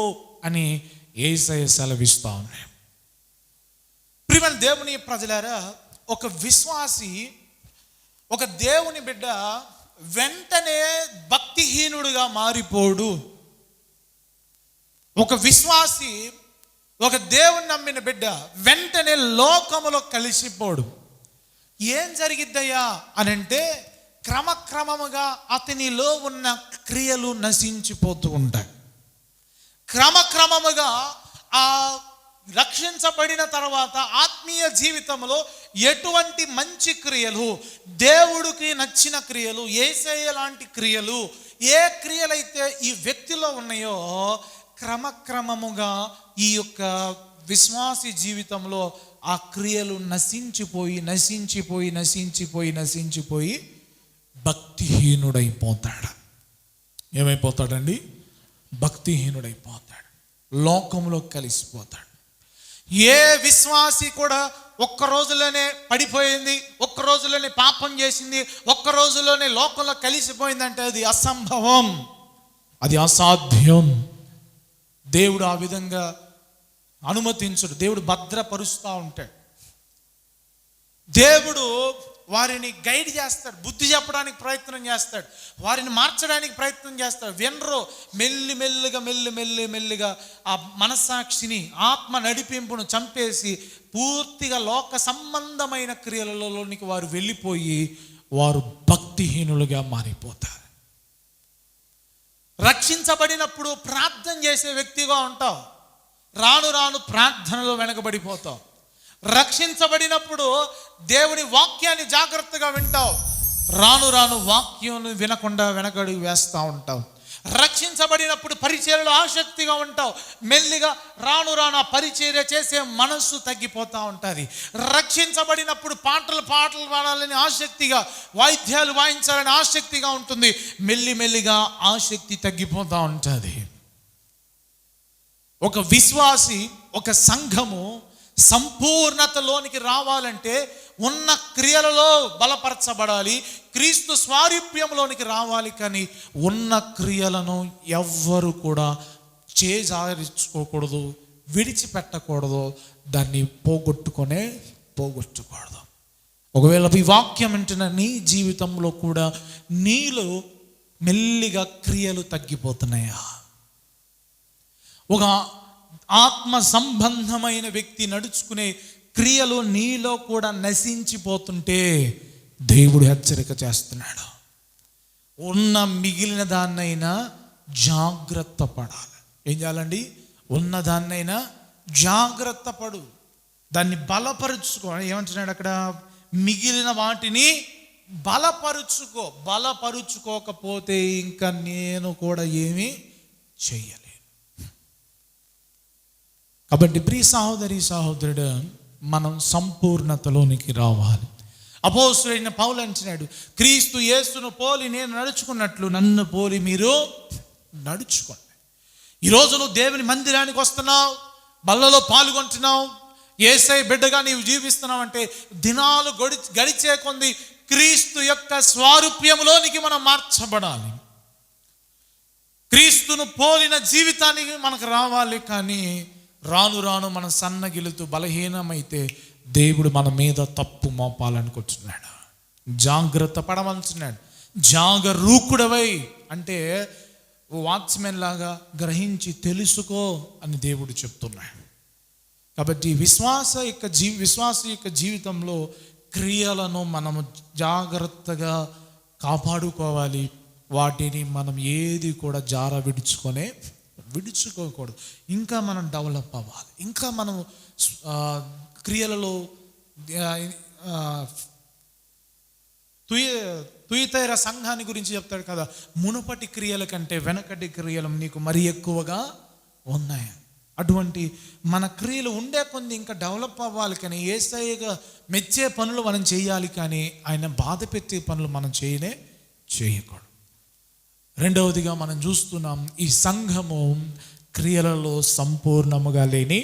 అని యేసయ్య సెలవిస్తా ఉన్నాయి. ప్రియమైన దేవుని ప్రజలారా, ఒక విశ్వాసి, ఒక దేవుని బిడ్డ వెంటనే భక్తిహీనుడుగా మారిపోడు. ఒక విశ్వాసి, ఒక దేవుని నమ్మిన బిడ్డ వెంటనే లోకములో కలిసిపోడు. ఏం జరిగిద్దయ్యా అనంటే, క్రమక్రమముగా అతనిలో ఉన్న క్రియలు నశించిపోతూ ఉంటాయి. క్రమక్రమముగా ఆ రక్షించబడిన తర్వాత ఆత్మీయ జీవితంలో ఎటువంటి మంచి క్రియలు, దేవుడికి నచ్చిన క్రియలు, యేసయ్య లాంటి క్రియలు, ఏ క్రియలైతే ఈ వ్యక్తిలో ఉన్నాయో క్రమక్రమముగా ఈ యొక్క విశ్వాసి జీవితంలో ఆ క్రియలు నశించిపోయి భక్తిహీనుడైపోతాడు. ఏమైపోతాడండి? భక్తిహీనుడైపోతాడు, లోకంలో కలిసిపోతాడు. ఏ విశ్వాసి కూడా ఒక్క రోజులోనే పడిపోయింది, ఒక్క రోజులోనే పాపం చేసింది, ఒక్క రోజులోనే లోకంలో కలిసిపోయిందంటే అది అసంభవం, అది అసాధ్యం. దేవుడు ఆ విధంగా అనుమతించడు. దేవుడు భద్రపరుస్తూ ఉంటాడు. దేవుడు వారిని గైడ్ చేస్తాడు, బుద్ధి చెప్పడానికి ప్రయత్నం చేస్తాడు, వారిని మార్చడానికి ప్రయత్నం చేస్తాడు. వినరు. మెల్లిగా ఆ మనస్సాక్షిని, ఆత్మ నడిపింపును చంపేసి పూర్తిగా లోక సంబంధమైన క్రియలలోనికి వారు వెళ్ళిపోయి వారు భక్తిహీనులుగా మారిపోతారు. రక్షించబడినప్పుడు ప్రార్థన చేసే వ్యక్తిగా ఉంటావు, రాను ప్రార్థనలో వెనకబడిపోతావు. రక్షించబడినప్పుడు దేవుని వాక్యాన్ని జాగ్రత్తగా వింటావు, రాను వాక్యం వినకుండా వెనకడుగు వేస్తూ ఉంటావు. రక్షించబడినప్పుడు పరిచర్యలో ఆసక్తిగా ఉంటావు, మెల్లిగా రాను ఆ పరిచర్య చేసే మనస్సు తగ్గిపోతూ ఉంటుంది. రక్షించబడినప్పుడు పాటలు పాడాలని ఆసక్తిగా, వాయిద్యాలు వాయించాలని ఆసక్తిగా ఉంటుంది, మెల్లిగా ఆసక్తి తగ్గిపోతూ ఉంటుంది. ఒక విశ్వాసి, ఒక సంఘము సంపూర్ణతలోనికి రావాలంటే ఉన్న క్రియలలో బలపరచబడాలి, క్రీస్తు స్వారూప్యంలోనికి రావాలి. కానీ ఉన్న క్రియలను ఎవ్వరు కూడా చేజారించుకోకూడదు, విడిచిపెట్టకూడదు, దాన్ని పోగొట్టుకూడదు. ఒకవేళ ఈ వాక్యం వింటున్న నీ జీవితంలో కూడా నీలో మెల్లిగా క్రియలు తగ్గిపోతున్నాయా? ఒక ఆత్మ సంబంధమైన వ్యక్తి నడుచుకునే క్రియలు నీలో కూడా నశించిపోతుంటే దేవుడు హెచ్చరిక చేస్తున్నాడు. ఉన్న మిగిలిన దాన్నైనా జాగ్రత్త పడాలి. ఏం చేయాలండి? ఉన్న దాన్నైనా జాగ్రత్త పడు, దాన్ని బలపరుచుకో. ఏమంటున్నాడు అక్కడ? మిగిలిన వాటిని బలపరుచుకోకపోతే ఇంకా నేను కూడా ఏమీ చెయ్యలేను. కాబట్టి ప్రియ సహోదరుడు, మనం సంపూర్ణతలోనికి రావాలి. అపోస్తలుడైన పౌలు అంటున్నాడు, క్రీస్తు యేసును పోలి నేను నడుచుకున్నట్లు నన్ను పోలి మీరు నడుచుకోండి. ఈరోజు నువ్వు దేవుని మందిరానికి వస్తున్నావు, బల్లలో పాల్గొంటున్నావు, యేసయ్య బిడ్డగా నీవు జీవిస్తున్నావు అంటే దినాలు గడిచే కొంది క్రీస్తు యొక్క స్వారూప్యంలోనికి మనం మార్చబడాలి. క్రీస్తును పోలిన జీవితానికి మనకు రావాలి. కానీ రాను రాను మనం సన్నగిలుతూ బలహీనమైతే దేవుడు మన మీద తప్పు మోపాలనుకుంటున్నాడు. జాగ్రత్త పడమంటున్నాడు. జాగరూకుడవై అంటే వాచ్మెన్ లాగా గ్రహించి తెలుసుకో అని దేవుడు చెప్తున్నాడు. కాబట్టి విశ్వాస యొక్క జీవితంలో క్రియలను మనము జాగ్రత్తగా కాపాడుకోవాలి. వాటిని మనం ఏది కూడా విడుచుకోకూడదు. ఇంకా మనం డెవలప్ అవ్వాలి. ఇంకా మనం క్రియలలో తుయతైర సంఘాన్ని గురించి చెప్తాడు కదా, మునుపటి క్రియల కంటే వెనకటి క్రియలు నీకు మరి ఎక్కువగా ఉన్నాయి. అటువంటి మన క్రియలు ఉండే కొన్ని ఇంకా డెవలప్ అవ్వాలి. కానీ యేసయ్యగా మెచ్చే పనులు మనం చేయాలి, కానీ ఆయన బాధ పెట్టే పనులు మనం చేయకూడదు. రెండవదిగా మనం చూస్తున్నాం, ఈ సంఘము క్రియలలో సంపూర్ణముగా లేని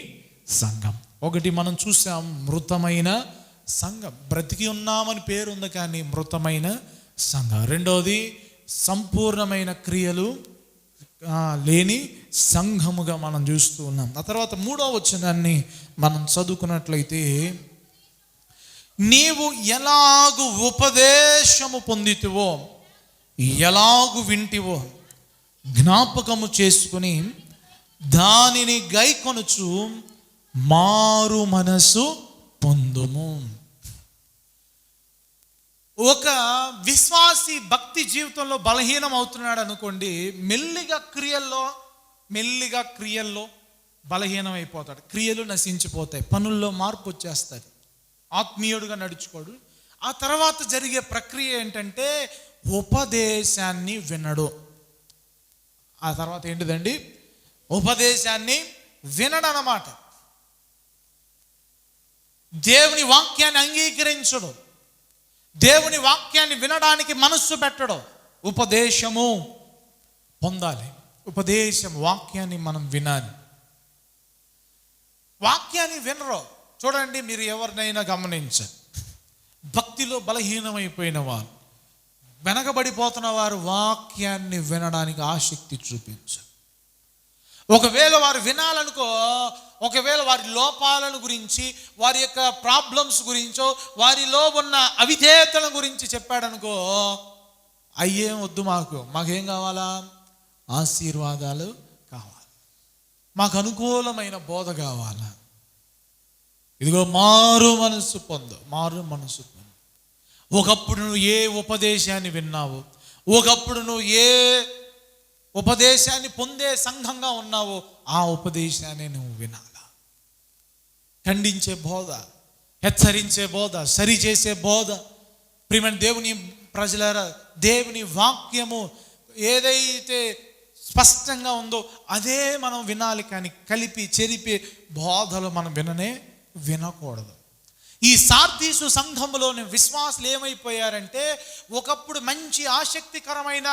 సంఘం. ఒకటి మనం చూసాం, మృతమైన సంఘం. బ్రతికి ఉన్నామని పేరు ఉంది కానీ మృతమైన సంఘం. రెండవది సంపూర్ణమైన క్రియలు లేని సంఘముగా మనం చూస్తూ ఉన్నాం. ఆ తర్వాత 3వ వచనాన్ని మనం చదువుకున్నట్లయితే, నీవు ఎలాగు ఉపదేశము పొందితివో, ఎలాగు వింటివో జ్ఞాపకము చేసుకుని దానిని గైకొనుచు మారు మనసు పొందుము. ఒక విశ్వాసి భక్తి జీవితంలో బలహీనం అవుతున్నాడు అనుకోండి, మెల్లిగా క్రియల్లో బలహీనం అయిపోతాడు. క్రియలు నశించిపోతాయి, పనుల్లో మార్పు వచ్చేస్తుంది, ఆత్మీయుడుగా నడుచుకోడు. ఆ తర్వాత జరిగే ప్రక్రియ ఏంటంటే ఉపదేశాన్ని వినడు. ఆ తర్వాత ఏంటిదండి? ఉపదేశాన్ని వినడు అన్నమాట. దేవుని వాక్యాన్ని అంగీకరించడు, దేవుని వాక్యాన్ని వినడానికి మనస్సు పెట్టడం. ఉపదేశము పొందాలి. వాక్యాన్ని మనం వినాలి. వాక్యాన్ని వినరు. చూడండి, మీరు ఎవరినైనా గమనించండి, భక్తిలో బలహీనమైపోయిన వారు, వెనకబడిపోతున్న వారు వాక్యాన్ని వినడానికి ఆసక్తి చూపించరు. ఒకవేళ వారు వినాలనుకో, ఒకవేళ వారి లోపాలను గురించి, వారి యొక్క ప్రాబ్లమ్స్ గురించో, వారిలో ఉన్న అవిధేయతల గురించి చెప్పాడనుకో, అయ్యేం వద్దు, మాకేం కావాలా? ఆశీర్వాదాలు కావాలి, మాకు అనుకూలమైన బోధ కావాలా. ఇదిగో మారు మనసు పొందు. ఒకప్పుడు నువ్వు ఏ ఉపదేశాన్ని విన్నావు, ఒకప్పుడు నువ్వు ఏ ఉపదేశాన్ని పొందే సంఘంగా ఉన్నావో ఆ ఉపదేశాన్ని నువ్వు వినాలా. ఖండించే బోధ, హెచ్చరించే బోధ, సరిచేసే బోధ. ప్రియమైన దేవుని ప్రజలారా, దేవుని వాక్యము ఏదైతే స్పష్టంగా ఉందో అదే మనం వినాలి, కానీ కలిపి చెరిపే బోధలు మనం వినకూడదు. ఈ సార్దీసు సంఘములోని విశ్వాసులు ఏమైపోయారంటే, ఒకప్పుడు మంచి ఆసక్తికరమైన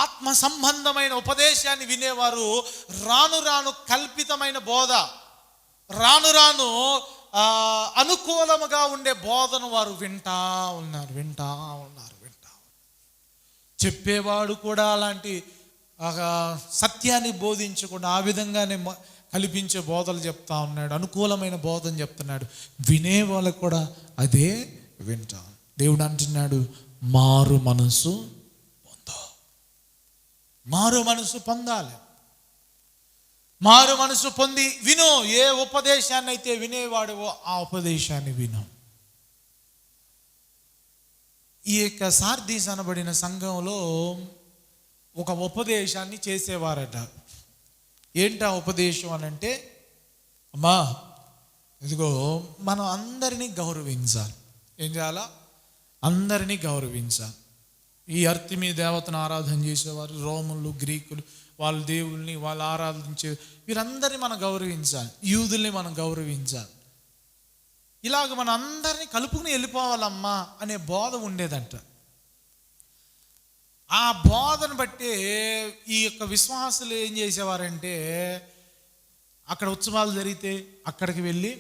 ఆత్మ సంబంధమైన ఉపదేశాన్ని వినేవారు, రాను రాను కల్పితమైన బోధ, రాను రాను అనుకూలముగా ఉండే బోధను వారు వింటా ఉన్నారు. చెప్పేవాడు కూడా అలాంటి సత్యాన్ని బోధించకుండా ఆ విధంగానే కల్పించే బోధలు చెప్తా ఉన్నాడు, అనుకూలమైన బోధన చెప్తున్నాడు. వినే వాళ్ళకు కూడా అదే వింటాం. దేవుడు అంటున్నాడు, మారు మనసు పొందాలి. మారు మనసు పొంది విను. ఏ ఉపదేశాన్ని అయితే వినేవాడువో ఆ ఉపదేశాన్ని విను. ఈ యొక్క సార్దీస్ అనబడిన సంఘంలో ఒక ఉపదేశాన్ని చేసేవారట. ఏంటా ఉపదేశం అని అంటే, అమ్మా ఇదిగో మనం అందరినీ గౌరవించాలి. ఏం చేయాలా? అందరినీ గౌరవించాలి. ఈ అర్తిమీ దేవతను ఆరాధన చేసేవారు, రోములు, గ్రీకులు, వాళ్ళ దేవుల్ని వాళ్ళు ఆరాధించే వీరందరినీ మనం గౌరవించాలి, యూదుల్ని మనం గౌరవించాలి. ఇలాగ మన అందరినీ కలుపుకుని వెళ్ళిపోవాలమ్మా అనే బోధ ఉండేదంట. ఆ బోధను బట్టి ఈ యొక్క విశ్వాసులు ఏం చేసేవారంటే, అక్కడ ఉత్సవాలు జరిగితే అక్కడికి వెళ్ళి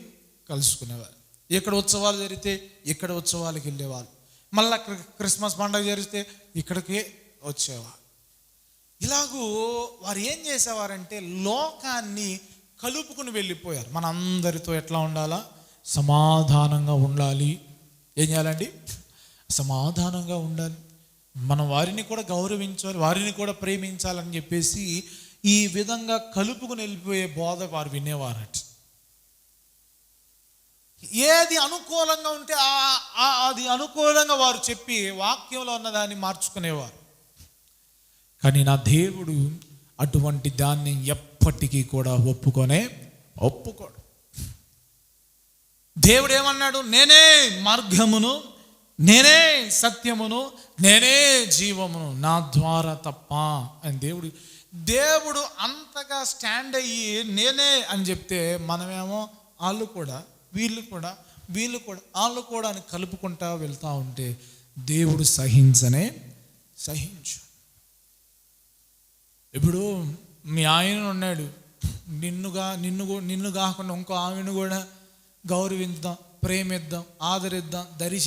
కలుసుకునేవారు, ఇక్కడ ఉత్సవాలు జరిగితే ఇక్కడ ఉత్సవాలకు వెళ్ళేవారు, మళ్ళీ క్రిస్మస్ పండుగ జరిగితే ఇక్కడికి వచ్చేవారు. ఇలాగూ వారు ఏం చేసేవారంటే లోకాన్ని కలుపుకుని వెళ్ళిపోయారు. మన అందరితో ఎట్లా ఉండాలా? సమాధానంగా ఉండాలి. ఏం చేయాలండి? సమాధానంగా ఉండాలి. మనం వారిని కూడా గౌరవించాలి, వారిని కూడా ప్రేమించాలని చెప్పేసి ఈ విధంగా కలుపుకుని వెళ్ళిపోయే బోధ వారు వినేవారట. ఏది అనుకూలంగా ఉంటే అది అనుకూలంగా వారు చెప్పి వాక్యంలో ఉన్నదాన్ని మార్చుకునేవారు. కానీ నా దేవుడు అటువంటి దాన్ని ఎప్పటికీ కూడా ఒప్పుకోడు. దేవుడు ఏమన్నాడు? నేనే మార్గమును, నేనే సత్యమును, నేనే జీవమును, నా ద్వారా తప్ప అని దేవుడు అంతగా స్టాండ్ అయ్యి నేనే అని చెప్తే మనమేమో వాళ్ళు కూడా వీళ్ళు కూడా వాళ్ళు కూడా అని కలుపుకుంటా వెళ్తూ ఉంటే దేవుడు సహించు. ఇప్పుడు మీ ఆయన ఉన్నాడు, నిన్ను కాకుండా ఇంకో ఆమెను కూడా గౌరవిద్దాం, ప్రేమిద్దాం, ఆదరిద్దాం, దరి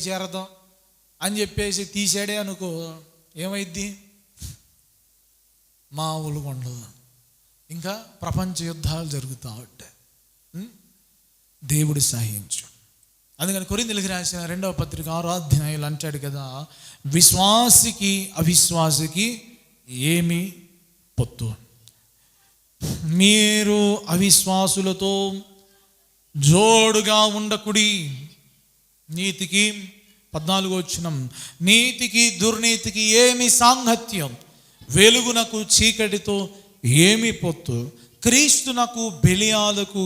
చేరదాం అని చెప్పేసి తీసాడే అనుకో, ఏమైద్ది? మామూలుగా ఉండదు. ఇంకా ప్రపంచ యుద్ధాలు జరుగుతూ ఉంటాయి. దేవుడు సహించు. అందుకని కొరింథీయులకు రాసిన 2వ పత్రిక 6వ అధ్యాయం అంటాడు కదా, విశ్వాసికి అవిశ్వాసికి ఏమి పొత్తు? మీరు అవిశ్వాసులతో జోడుగా ఉండకుడి. నీతికి 14వ వచనం, నీతికి దుర్నీతికి ఏమి సాంగత్యం? వెలుగునకు చీకటితో ఏమి పొత్తు? క్రీస్తునకు బెలియాలకు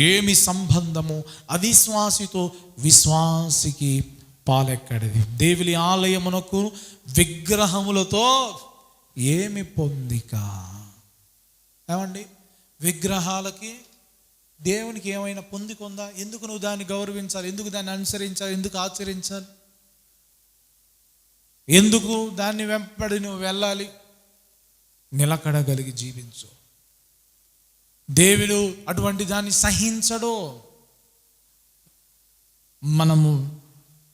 ఏమి సంబంధము? అవిశ్వాసితో విశ్వాసికి పాలెక్కడిది? దేవుని ఆలయమునకు విగ్రహములతో ఏమి పొందిక? ఏమండి, విగ్రహాలకి దేవునికి ఏమైనా పొందికొందా? ఎందుకు నువ్వు దాన్ని గౌరవించాలి? ఎందుకు దాన్ని అనుసరించాలి? ఎందుకు ఆచరించాలి? ఎందుకు దాన్ని వెంబడి నువ్వు వెళ్ళాలి? నిలకడగలిగి జీవించు. దేవుడు అటువంటి దాన్ని సహించడు. మనము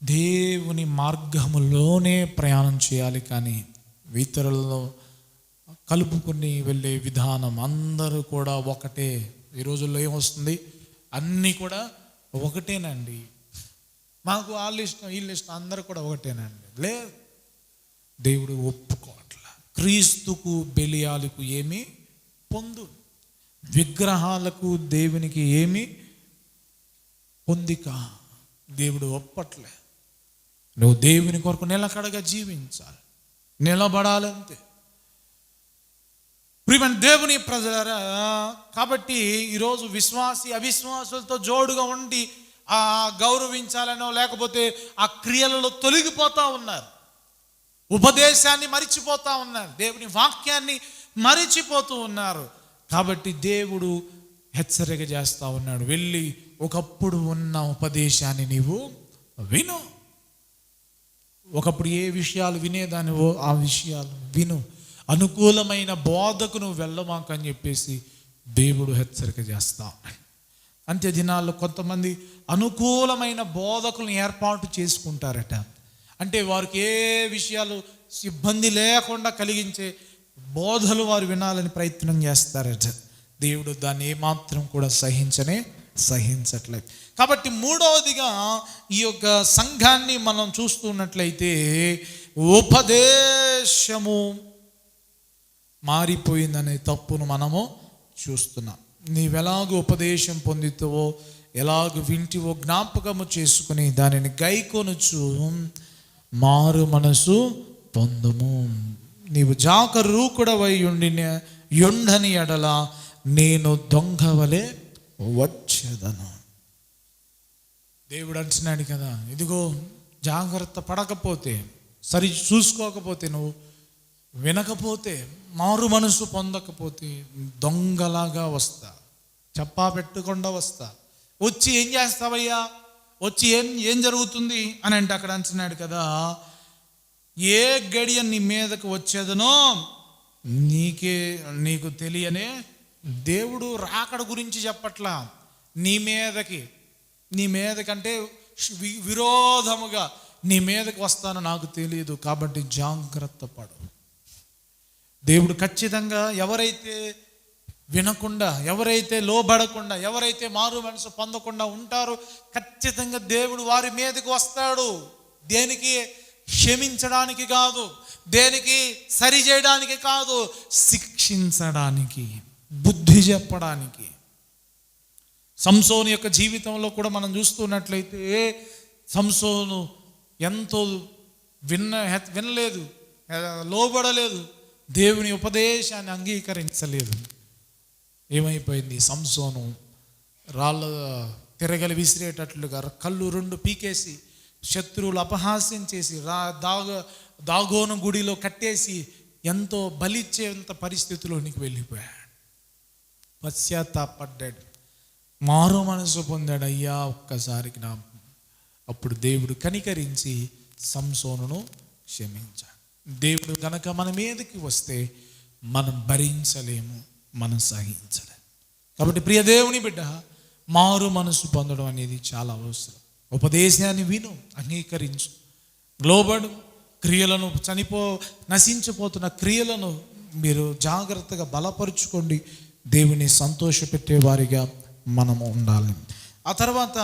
దేవుని మార్గములోనే ప్రయాణం చేయాలి, కానీ ఇతరులలో కలుపుకొని వెళ్ళే విధానం అందరూ కూడా ఒకటే. ఈ రోజుల్లో ఏమొస్తుంది? అన్నీ కూడా ఒకటేనండి, మాకు వాళ్ళ ఇష్టం వీళ్ళ ఇష్టం అందరూ కూడా ఒకటేనండి. లేదు, దేవుడు ఒప్పుకోవట్లా. క్రీస్తుకు బెలియాలకు ఏమి పొందు? విగ్రహాలకు దేవునికి ఏమి పొందిక? దేవుడు ఒప్పట్లే. నువ్వు దేవుని కొరకు నిలకడగా జీవించాలి, నిలబడాలంతే. ప్రియమైన దేవుని ప్రజలారా, కాబట్టి ఈరోజు విశ్వాసి అవిశ్వాసులతో జోడుగా ఉండి గౌరవించాలనో లేకపోతే ఆ క్రియలలో తొలగిపోతూ ఉన్నారు, ఉపదేశాన్ని మరిచిపోతూ ఉన్నారు, దేవుని వాక్యాన్ని మరిచిపోతూ ఉన్నారు. కాబట్టి దేవుడు హెచ్చరిక చేస్తూ ఉన్నాడు, వెళ్ళి ఒకప్పుడు ఉన్న ఉపదేశాన్ని నీవు విను. ఒకప్పుడు ఏ విషయాలు వినేదానివో ఆ విషయాలు విను. అనుకూలమైన బోధకు నువ్వు వెళ్ళమాకని చెప్పేసి దేవుడు హెచ్చరిక చేస్తా ఉన్నాడు. అంత్య దినాల్లో కొంతమంది అనుకూలమైన బోధకులను ఏర్పాటు చేసుకుంటారట. అంటే వారికి ఏ విషయాలు ఇబ్బంది లేకుండా కలిగించే బోధలు వారు వినాలని ప్రయత్నం చేస్తారట. దేవుడు దాన్ని ఏమాత్రం కూడా సహించట్లేదు. కాబట్టి మూడవదిగా ఈ యొక్క సంఘాన్ని మనం చూస్తున్నట్లయితే ఉపదేశము మారిపోయిందనే తప్పును మనము చూస్తున్నాం. నీవెలాగో ఉపదేశం పొందుతావో, ఎలాగ వింటివో జ్ఞాపకము చేసుకుని దానిని గైకొనుచు మారు మనసు పొందుము. నీవు జాగరూకుడవై ఉండని ఎడల నేను దొంగవలే వచ్చేదను. దేవుడు అంటున్నాడు కదా, ఇదిగో జాగ్రత్త పడకపోతే, సరి చూసుకోకపోతే, నువ్వు వినకపోతే, మారు మనసు పొందకపోతే దొంగలాగా వస్తా, చెప్పా పెట్టకుండా వస్తా. వచ్చి ఏం చేస్తావయ్యా? వచ్చి ఏం జరుగుతుంది అని అంటే అక్కడ అంటున్నాడు కదా, ఏ గడియ నీ మీదకు వచ్చేదనో నీకు తెలియనే. దేవుడు రాకడ గురించి చెప్పట్లా, నీ మీదకంటే విరోధముగా నీ మీదకి వస్తానో నాకు తెలియదు, కాబట్టి జాగ్రత్త పడు. దేవుడు ఖచ్చితంగా ఎవరైతే వినకుండా, ఎవరైతే లోబడకుండా, ఎవరైతే మారు మనసు పొందకుండా ఉంటారో ఖచ్చితంగా దేవుడు వారి మీదకి వస్తాడు. దేనికి? క్షమించడానికి కాదు, దేనికి? సరి చేయడానికి కాదు, శిక్షించడానికి, బుద్ధి చెప్పడానికి. సంసోను యొక్క జీవితంలో కూడా మనం చూస్తున్నట్లయితే సంసోను ఎంతో వినలేదు, లోబడలేదు, దేవుని ఉపదేశాన్ని అంగీకరించలేదు. ఏమైపోయింది? సంసోను రాళ్ళ తిరగలి విసిరేటట్లుగా కళ్ళు 2 పీకేసి, శత్రువులు అపహాస్యం చేసి, దాగోను గుడిలో కట్టేసి ఎంతో బలిచ్చేంత పరిస్థితిలోనికి వెళ్ళిపోయాడు. పశ్చాత్తాపడ్డాడు, మారు మనసు పొందాడు. అయ్యా ఒక్కసారికి నా. అప్పుడు దేవుడు కనికరించి సంసోనును క్షమించాడు. దేవుడు గనక మన మీదకి వస్తే మనం భరించలేము, మనం సహించలేము. కాబట్టి ప్రియ దేవుని బిడ్డ, మారు మనసు పొందడం అనేది చాలా అవసరం. ఉపదేశాన్ని విను, అంగీకరించు, లోబడు. క్రియలను నశించిపోతున్న క్రియలను మీరు జాగ్రత్తగా బలపరుచుకోండి. దేవుని సంతోషపెట్టే వారిగా మనము ఉండాలి. ఆ తర్వాత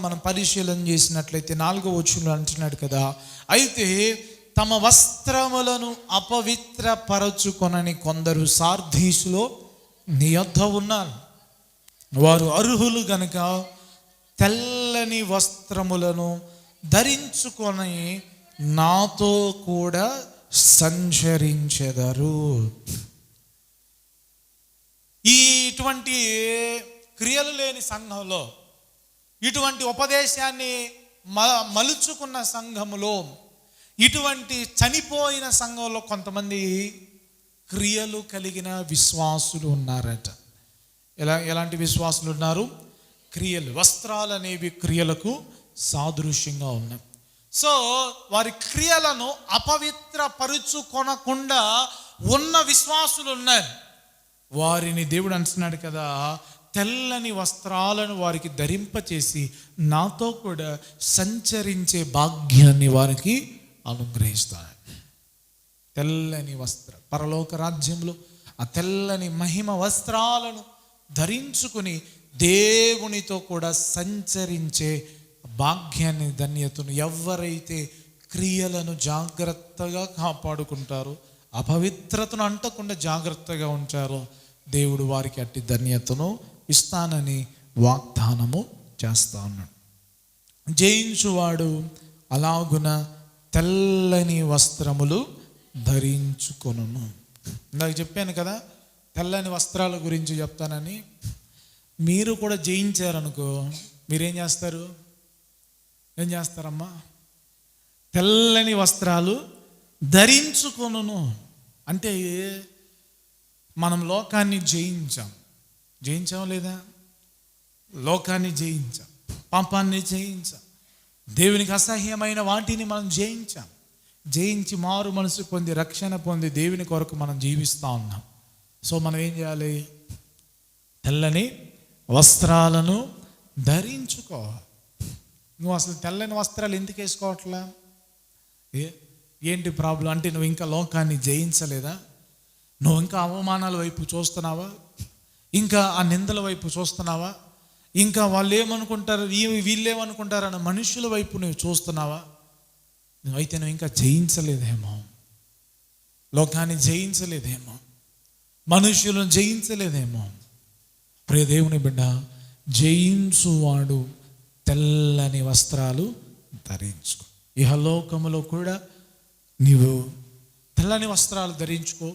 మనం పరిశీలన చేసినట్లయితే 4వ వచనంలో అంటున్నాడు కదా, అయితే తమ వస్త్రములను అపవిత్రపరచుకొనని కొందరు సార్దీసులో నీ యొద్ద ఉన్నారు. వారు అర్హులు గనుక తెల్లని వస్త్రములను ధరించుకొని నాతో కూడా సంచరించెదరు. ఇటువంటి క్రియలు లేని సంఘంలో, ఇటువంటి ఉపదేశాన్ని మలుచుకున్న సంఘములో, ఇటువంటి చనిపోయిన సంఘంలో కొంతమంది క్రియలు కలిగిన విశ్వాసులు ఉన్నారట. ఎలాంటి విశ్వాసులు ఉన్నారు? క్రియలు. వస్త్రాలు అనేవి క్రియలకు సాదృశ్యంగా ఉన్నాయి. సో వారి క్రియలను అపవిత్రపరుచుకొనకుండా ఉన్న విశ్వాసులు ఉన్నారు. వారిని దేవుడు అంటున్నాడు కదా, తెల్లని వస్త్రాలను వారికి ధరింపచేసి నాతో కూడా సంచరించే భాగ్యాన్ని వారికి అనుగ్రహిస్తాను. తెల్లని వస్త్రం, పరలోక రాజ్యంలో ఆ తెల్లని మహిమ వస్త్రాలను ధరించుకుని దేవునితో కూడా సంచరించే భాగ్యాన్ని, ధన్యతను ఎవరైతే క్రియలను జాగ్రత్తగా కాపాడుకుంటారో, అపవిత్రతను అంటకుండా జాగ్రత్తగా ఉంచారో, దేవుడు వారికి అట్టి ధన్యతను ఇస్తానని వాగ్దానము చేస్తా ఉన్నాడు. జయించువాడు అలాగున తెల్లని వస్త్రములు ధరించుకొనును. ఇందాక చెప్పాను కదా, తెల్లని వస్త్రాల గురించి చెప్తానని. మీరు కూడా జయించారనుకో, మీరేం చేస్తారు? ఏం చేస్తారమ్మా? తెల్లని వస్త్రాలు ధరించుకొనును. అంటే మనం లోకాన్ని జయించాం లేదా? లోకాన్ని జయించాం, పాపాన్ని జయించాం, దేవునికి అసహ్యమైన వాటిని మనం జయించి మారు మనసు పొంది, రక్షణ పొంది దేవుని కొరకు మనం జీవిస్తూ ఉన్నాం. సో మనం ఏం చేయాలి? తెల్లని వస్త్రాలను ధరించుకోవాలి. నువ్వు అసలు తెల్లని వస్త్రాలు ఎందుకు వేసుకోవట్లా? ఏంటి ప్రాబ్లం? అంటే నువ్వు ఇంకా లోకాన్ని జయించలేదా? నువ్వు ఇంకా అవమానాల వైపు చూస్తున్నావా? ఇంకా ఆ నిందల వైపు చూస్తున్నావా? ఇంకా వాళ్ళు ఏమనుకుంటారు, వీళ్ళేమనుకుంటారు అన్న మనుషుల వైపు నువ్వు చూస్తున్నావా? నువ్వైతే నువ్వు ఇంకా జయించలేదేమో, లోకాన్ని జయించలేదేమో, మనుషులను జయించలేదేమో. ప్రియ దేవుని బిడ్డ, జయించువాడు తెల్లని వస్త్రాలు ధరించుకో. ఇహలోకములో కూడా నీవు తెల్లని వస్త్రాలు ధరించుకో.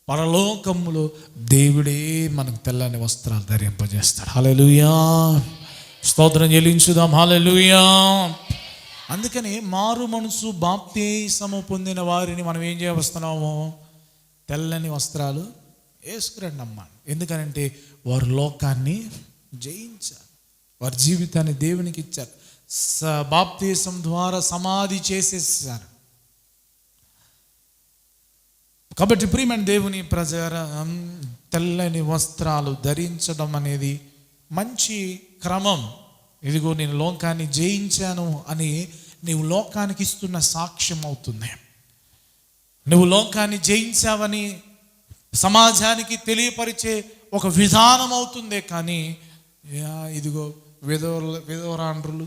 పరలోకములో దేవుడే మనకు తెల్లని వస్త్రాలు ధరింపజేస్తాడు. హల్లెలూయా, స్తోత్రం చెల్లించుదాం. హల్లెలూయా. అందుకని మారు మనసు బాప్తిసము పొందిన వారిని మనం ఏం చేయవస్తున్నాము? తెల్లని వస్త్రాలు వేసుకురండి అమ్మా. ఎందుకనంటే వారు లోకాన్ని జయించారు, వారి జీవితాన్ని దేవునికి ఇచ్చారు, బాప్తిసం ద్వారా సమాధి చేసేసారు. కాబట్టి ప్రియమైన దేవుని ప్రజలారా, తెల్లని వస్త్రాలు ధరించడం అనేది మంచి క్రమం. ఇదిగో నేను లోకాన్ని జయించాను అని నీవు లోకానికి ఇస్తున్న సాక్ష్యం అవుతుంది. నువ్వు లోకాన్ని జయించావని సమాజానికి తెలియపరిచే ఒక విధానం అవుతుందే కానీ ఇదిగో విధవరాండ్రులు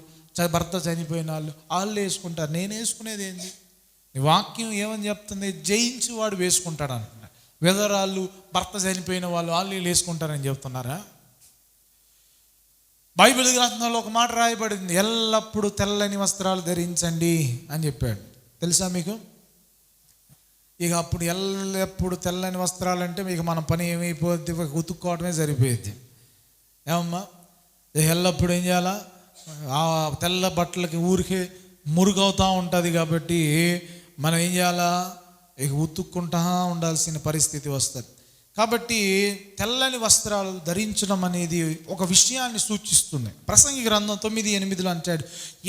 భర్త చనిపోయిన వాళ్ళు వేసుకుంటారు. నేను వేసుకునేది ఏంది? వాక్యం ఏమని చెప్తుంది? జయించి వాడు వేసుకుంటాడు అంటున్నా. విధవరాళ్ళు భర్త చనిపోయిన వాళ్ళు వేసుకుంటారని చెప్తున్నారా? బైబిల్ గ్రంథంలో ఒక మాట రాయబడింది, ఎల్లప్పుడూ తెల్లని వస్త్రాలు ధరించండి అని చెప్పాడు. తెలుసా మీకు? ఇక అప్పుడు ఎల్లప్పుడు తెల్లని వస్త్రాలు అంటే మీకు మన పని ఏమైపోద్ది? ఉతుక్కోవడమే సరిపోయింది. ఏమమ్మా, ఎల్లప్పుడు ఏం చేయాలా? ఆ తెల్ల బట్టలకి ఊరికే మురుగవుతూ ఉంటుంది కాబట్టి మనం ఏం చేయాలా? ఇక ఉతుక్కుంటా ఉండాల్సిన పరిస్థితి వస్తుంది. కాబట్టి తెల్లని వస్త్రాలు ధరించడం అనేది ఒక విషయాన్ని సూచిస్తుంది. ప్రసంగి గ్రంథం 9:8 అంటాడు,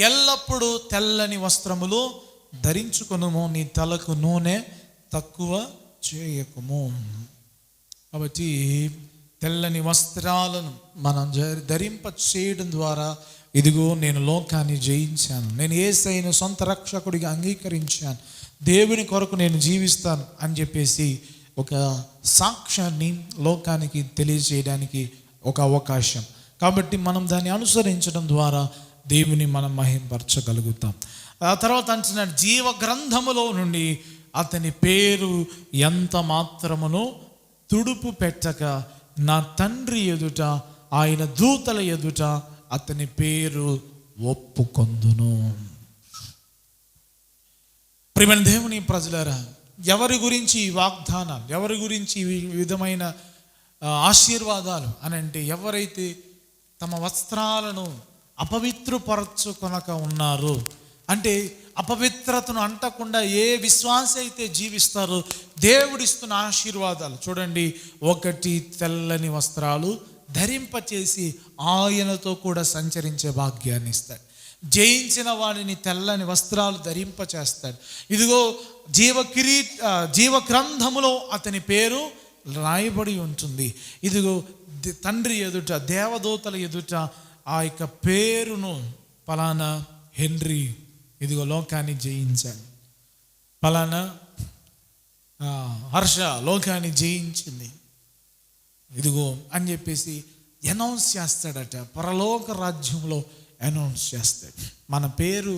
ఎల్లప్పుడూ తెల్లని వస్త్రములు ధరించుకొనుము, నీ తలకు నూనె తక్కువ చేయకము. కాబట్టి తెల్లని వస్త్రాలను మనం ధరింప చేయడం ద్వారా ఇదిగో నేను లోకాన్ని జయించాను, నేను యేసయ్యను సొంత రక్షకుడిగా అంగీకరించాను, దేవుని కొరకు నేను జీవిస్తాను అని చెప్పేసి ఒక సాక్ష్యాన్ని లోకానికి తెలియజేయడానికి ఒక అవకాశం. కాబట్టి మనం దాన్ని అనుసరించడం ద్వారా దేవుని మనం మహింపరచగలుగుతాం. ఆ తర్వాత అంటున్నాడు, జీవ గ్రంథములో నుండి అతని పేరు ఎంత మాత్రమును తుడుపు పెట్టక నా తండ్రి ఎదుట ఆయన దూతల ఎదుట అతని పేరు ఒప్పుకొందును. ప్రియమైన దేవుని ప్రజలారా, ఎవరి గురించి ఈ వాగ్దానాలు, ఎవరి గురించి ఈ విధమైన ఆశీర్వాదాలు అని అంటే, ఎవరైతే తమ వస్త్రాలను అపవిత్రపరచుకొనక ఉన్నారు అంటే, అపవిత్రతను అంటకుండా ఏ విశ్వాస అయితే జీవిస్తారో దేవుడిస్తున్న ఆశీర్వాదాలు చూడండి. ఒకటి, తెల్లని వస్త్రాలు ధరింపచేసి ఆయనతో కూడా సంచరించే భాగ్యాన్ని ఇస్తాడు. జయించిన వాడిని తెల్లని వస్త్రాలు ధరింపచేస్తాడు. ఇదిగో జీవ గ్రంథములో అతని పేరు రాయబడి ఉంటుంది. ఇదిగో తండ్రి ఎదుట, దేవదూతల ఎదుట ఆ యొక్క పేరును, పలానా హెన్రీ ఇదిగో లోకాన్ని జయించాడు, పలానా హర్ష లోకాన్ని జయించింది ఇదిగో అని చెప్పేసి అనౌన్స్ చేస్తాడట. పరలోక రాజ్యంలో అనౌన్స్ చేస్తాడు. మన పేరు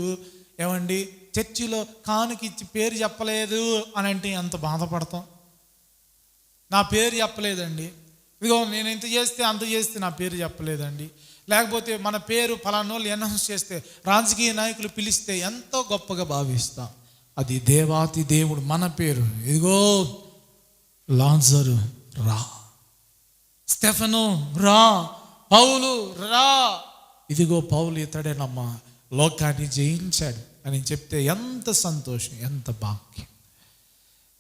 ఏమండి, చర్చిలో కానుకిచ్చి పేరు చెప్పలేదు అని అంటే ఎంత బాధపడతాం. నా పేరు చెప్పలేదండి, ఇదిగో నేను ఇంత చేస్తే అంత చేస్తే నా పేరు చెప్పలేదండి. లేకపోతే మన పేరు ఫలానోళ్ళు అనౌన్స్ చేస్తే, రాజకీయ నాయకులు పిలిస్తే ఎంతో గొప్పగా భావిస్తాం. అది దేవాతి దేవుడు మన పేరు, ఇదిగో లాజరు రా, స్టెఫను రా, పౌలు రా, ఇదిగో పౌలు ఇతడేనమ్మా లోకాన్ని జయించాడు అని చెప్తే ఎంత సంతోషం, ఎంత భాగ్యం.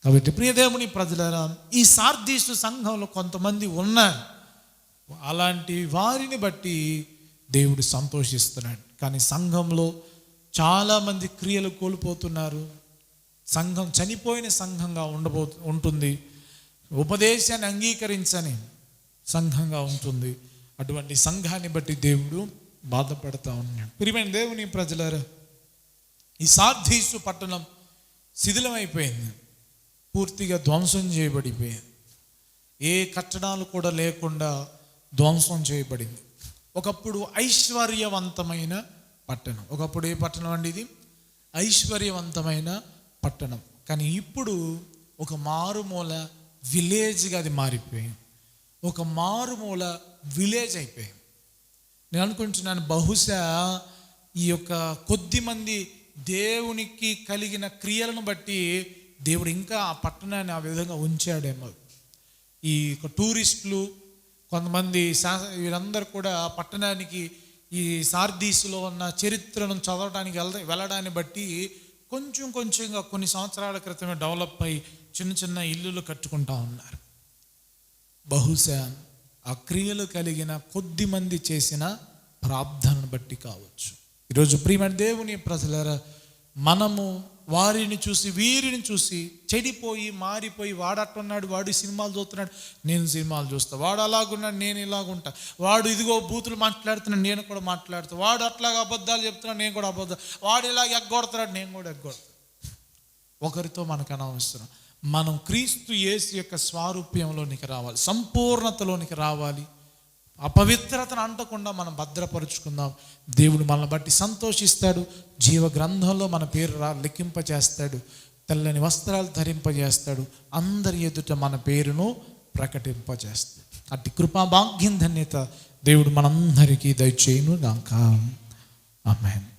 కాబట్టి ప్రియ దేవుని ప్రజలారా, ఈ సార్దీసు సంఘంలో కొంతమంది ఉన్నారు, అలాంటి వారిని బట్టి దేవుడు సంతోషిస్తున్నాడు. కానీ సంఘంలో చాలామంది క్రియలు కోల్పోతున్నారు. సంఘం చనిపోయిన సంఘంగా ఉంటుంది, ఉపదేశాన్ని అంగీకరించని సంఘంగా ఉంటుంది. అటువంటి సంఘాన్ని బట్టి దేవుడు బాధపడతా ఉన్నాడు. ప్రియమైన దేవుని ప్రజలారా, ఈ సార్దీసు పట్టణం శిథిలమైపోయింది, పూర్తిగా ధ్వంసం చేయబడిపోయింది. ఏ కట్టడాలు కూడా లేకుండా ధ్వంసం చేయబడింది. ఒకప్పుడు ఐశ్వర్యవంతమైన పట్టణం. ఒకప్పుడు ఏ పట్టణం అండి ఇది? ఐశ్వర్యవంతమైన పట్టణం. కానీ ఇప్పుడు ఒక మారుమూల విలేజ్గా అది మారిపోయింది. ఒక మారుమూల విలేజ్ అయిపోయింది. నేను అనుకుంటున్నాను, బహుశా ఈ యొక్క కొద్ది మంది దేవునికి కలిగిన క్రియలను బట్టి దేవుడు ఇంకా ఆ పట్టణాన్ని ఆ విధంగా ఉంచాడేమో. ఈ టూరిస్టులు కొంతమంది వీరందరూ కూడా ఆ పట్టణానికి ఈ సార్దీసులో ఉన్న చరిత్రను చదవడానికి వెళ్ళడాన్ని బట్టి కొంచెం కొంచెంగా కొన్ని సంవత్సరాల క్రితమే డెవలప్ అయ్యి చిన్న చిన్న ఇల్లులు కట్టుకుంటా ఉన్నారు. బహుశా ఆ క్రియలు కలిగిన కొద్ది మంది చేసిన ప్రార్థనను బట్టి కావచ్చు. ఈరోజు ప్రియమైన దేవుని ప్రజలారా, మనము వారిని చూసి వీరిని చూసి చెడిపోయి మారిపోయి, వాడు అట్టున్నాడు, వాడు సినిమాలు చూస్తున్నాడు, నేను సినిమాలు చూస్తా, వాడు అలాగున్నాడు, నేను ఇలాగుంటా, వాడు ఇదిగో బూతులు మాట్లాడుతున్నాడు, నేను కూడా మాట్లాడుతా, వాడు అట్లాగా అబద్ధాలు చెప్తున్నాడు, నేను కూడా అబద్ధాలు, వాడు ఇలాగ ఎగ్గొడుతున్నాడు, నేను కూడా ఎగ్గొడతాను. ఒకరితో మనకు అనవసరం. మనం క్రీస్తు యేసు యొక్క స్వారూప్యంలోనికి రావాలి, సంపూర్ణతలోనికి రావాలి. అపవిత్రతను అంటకుండా మనం భద్రపరుచుకుందాం. దేవుడు మనల్ని బట్టి సంతోషిస్తాడు. జీవ గ్రంథంలో మన పేరు లిఖింపజేస్తాడు. తెల్లని వస్త్రాలు ధరింపజేస్తాడు. అందరి ఎదుట మన పేరును ప్రకటింపజేస్తాడు. అట్టి కృపా భాగ్యం ధన్యత దేవుడు మనందరికీ దయచేయును గాక. ఆమేన్.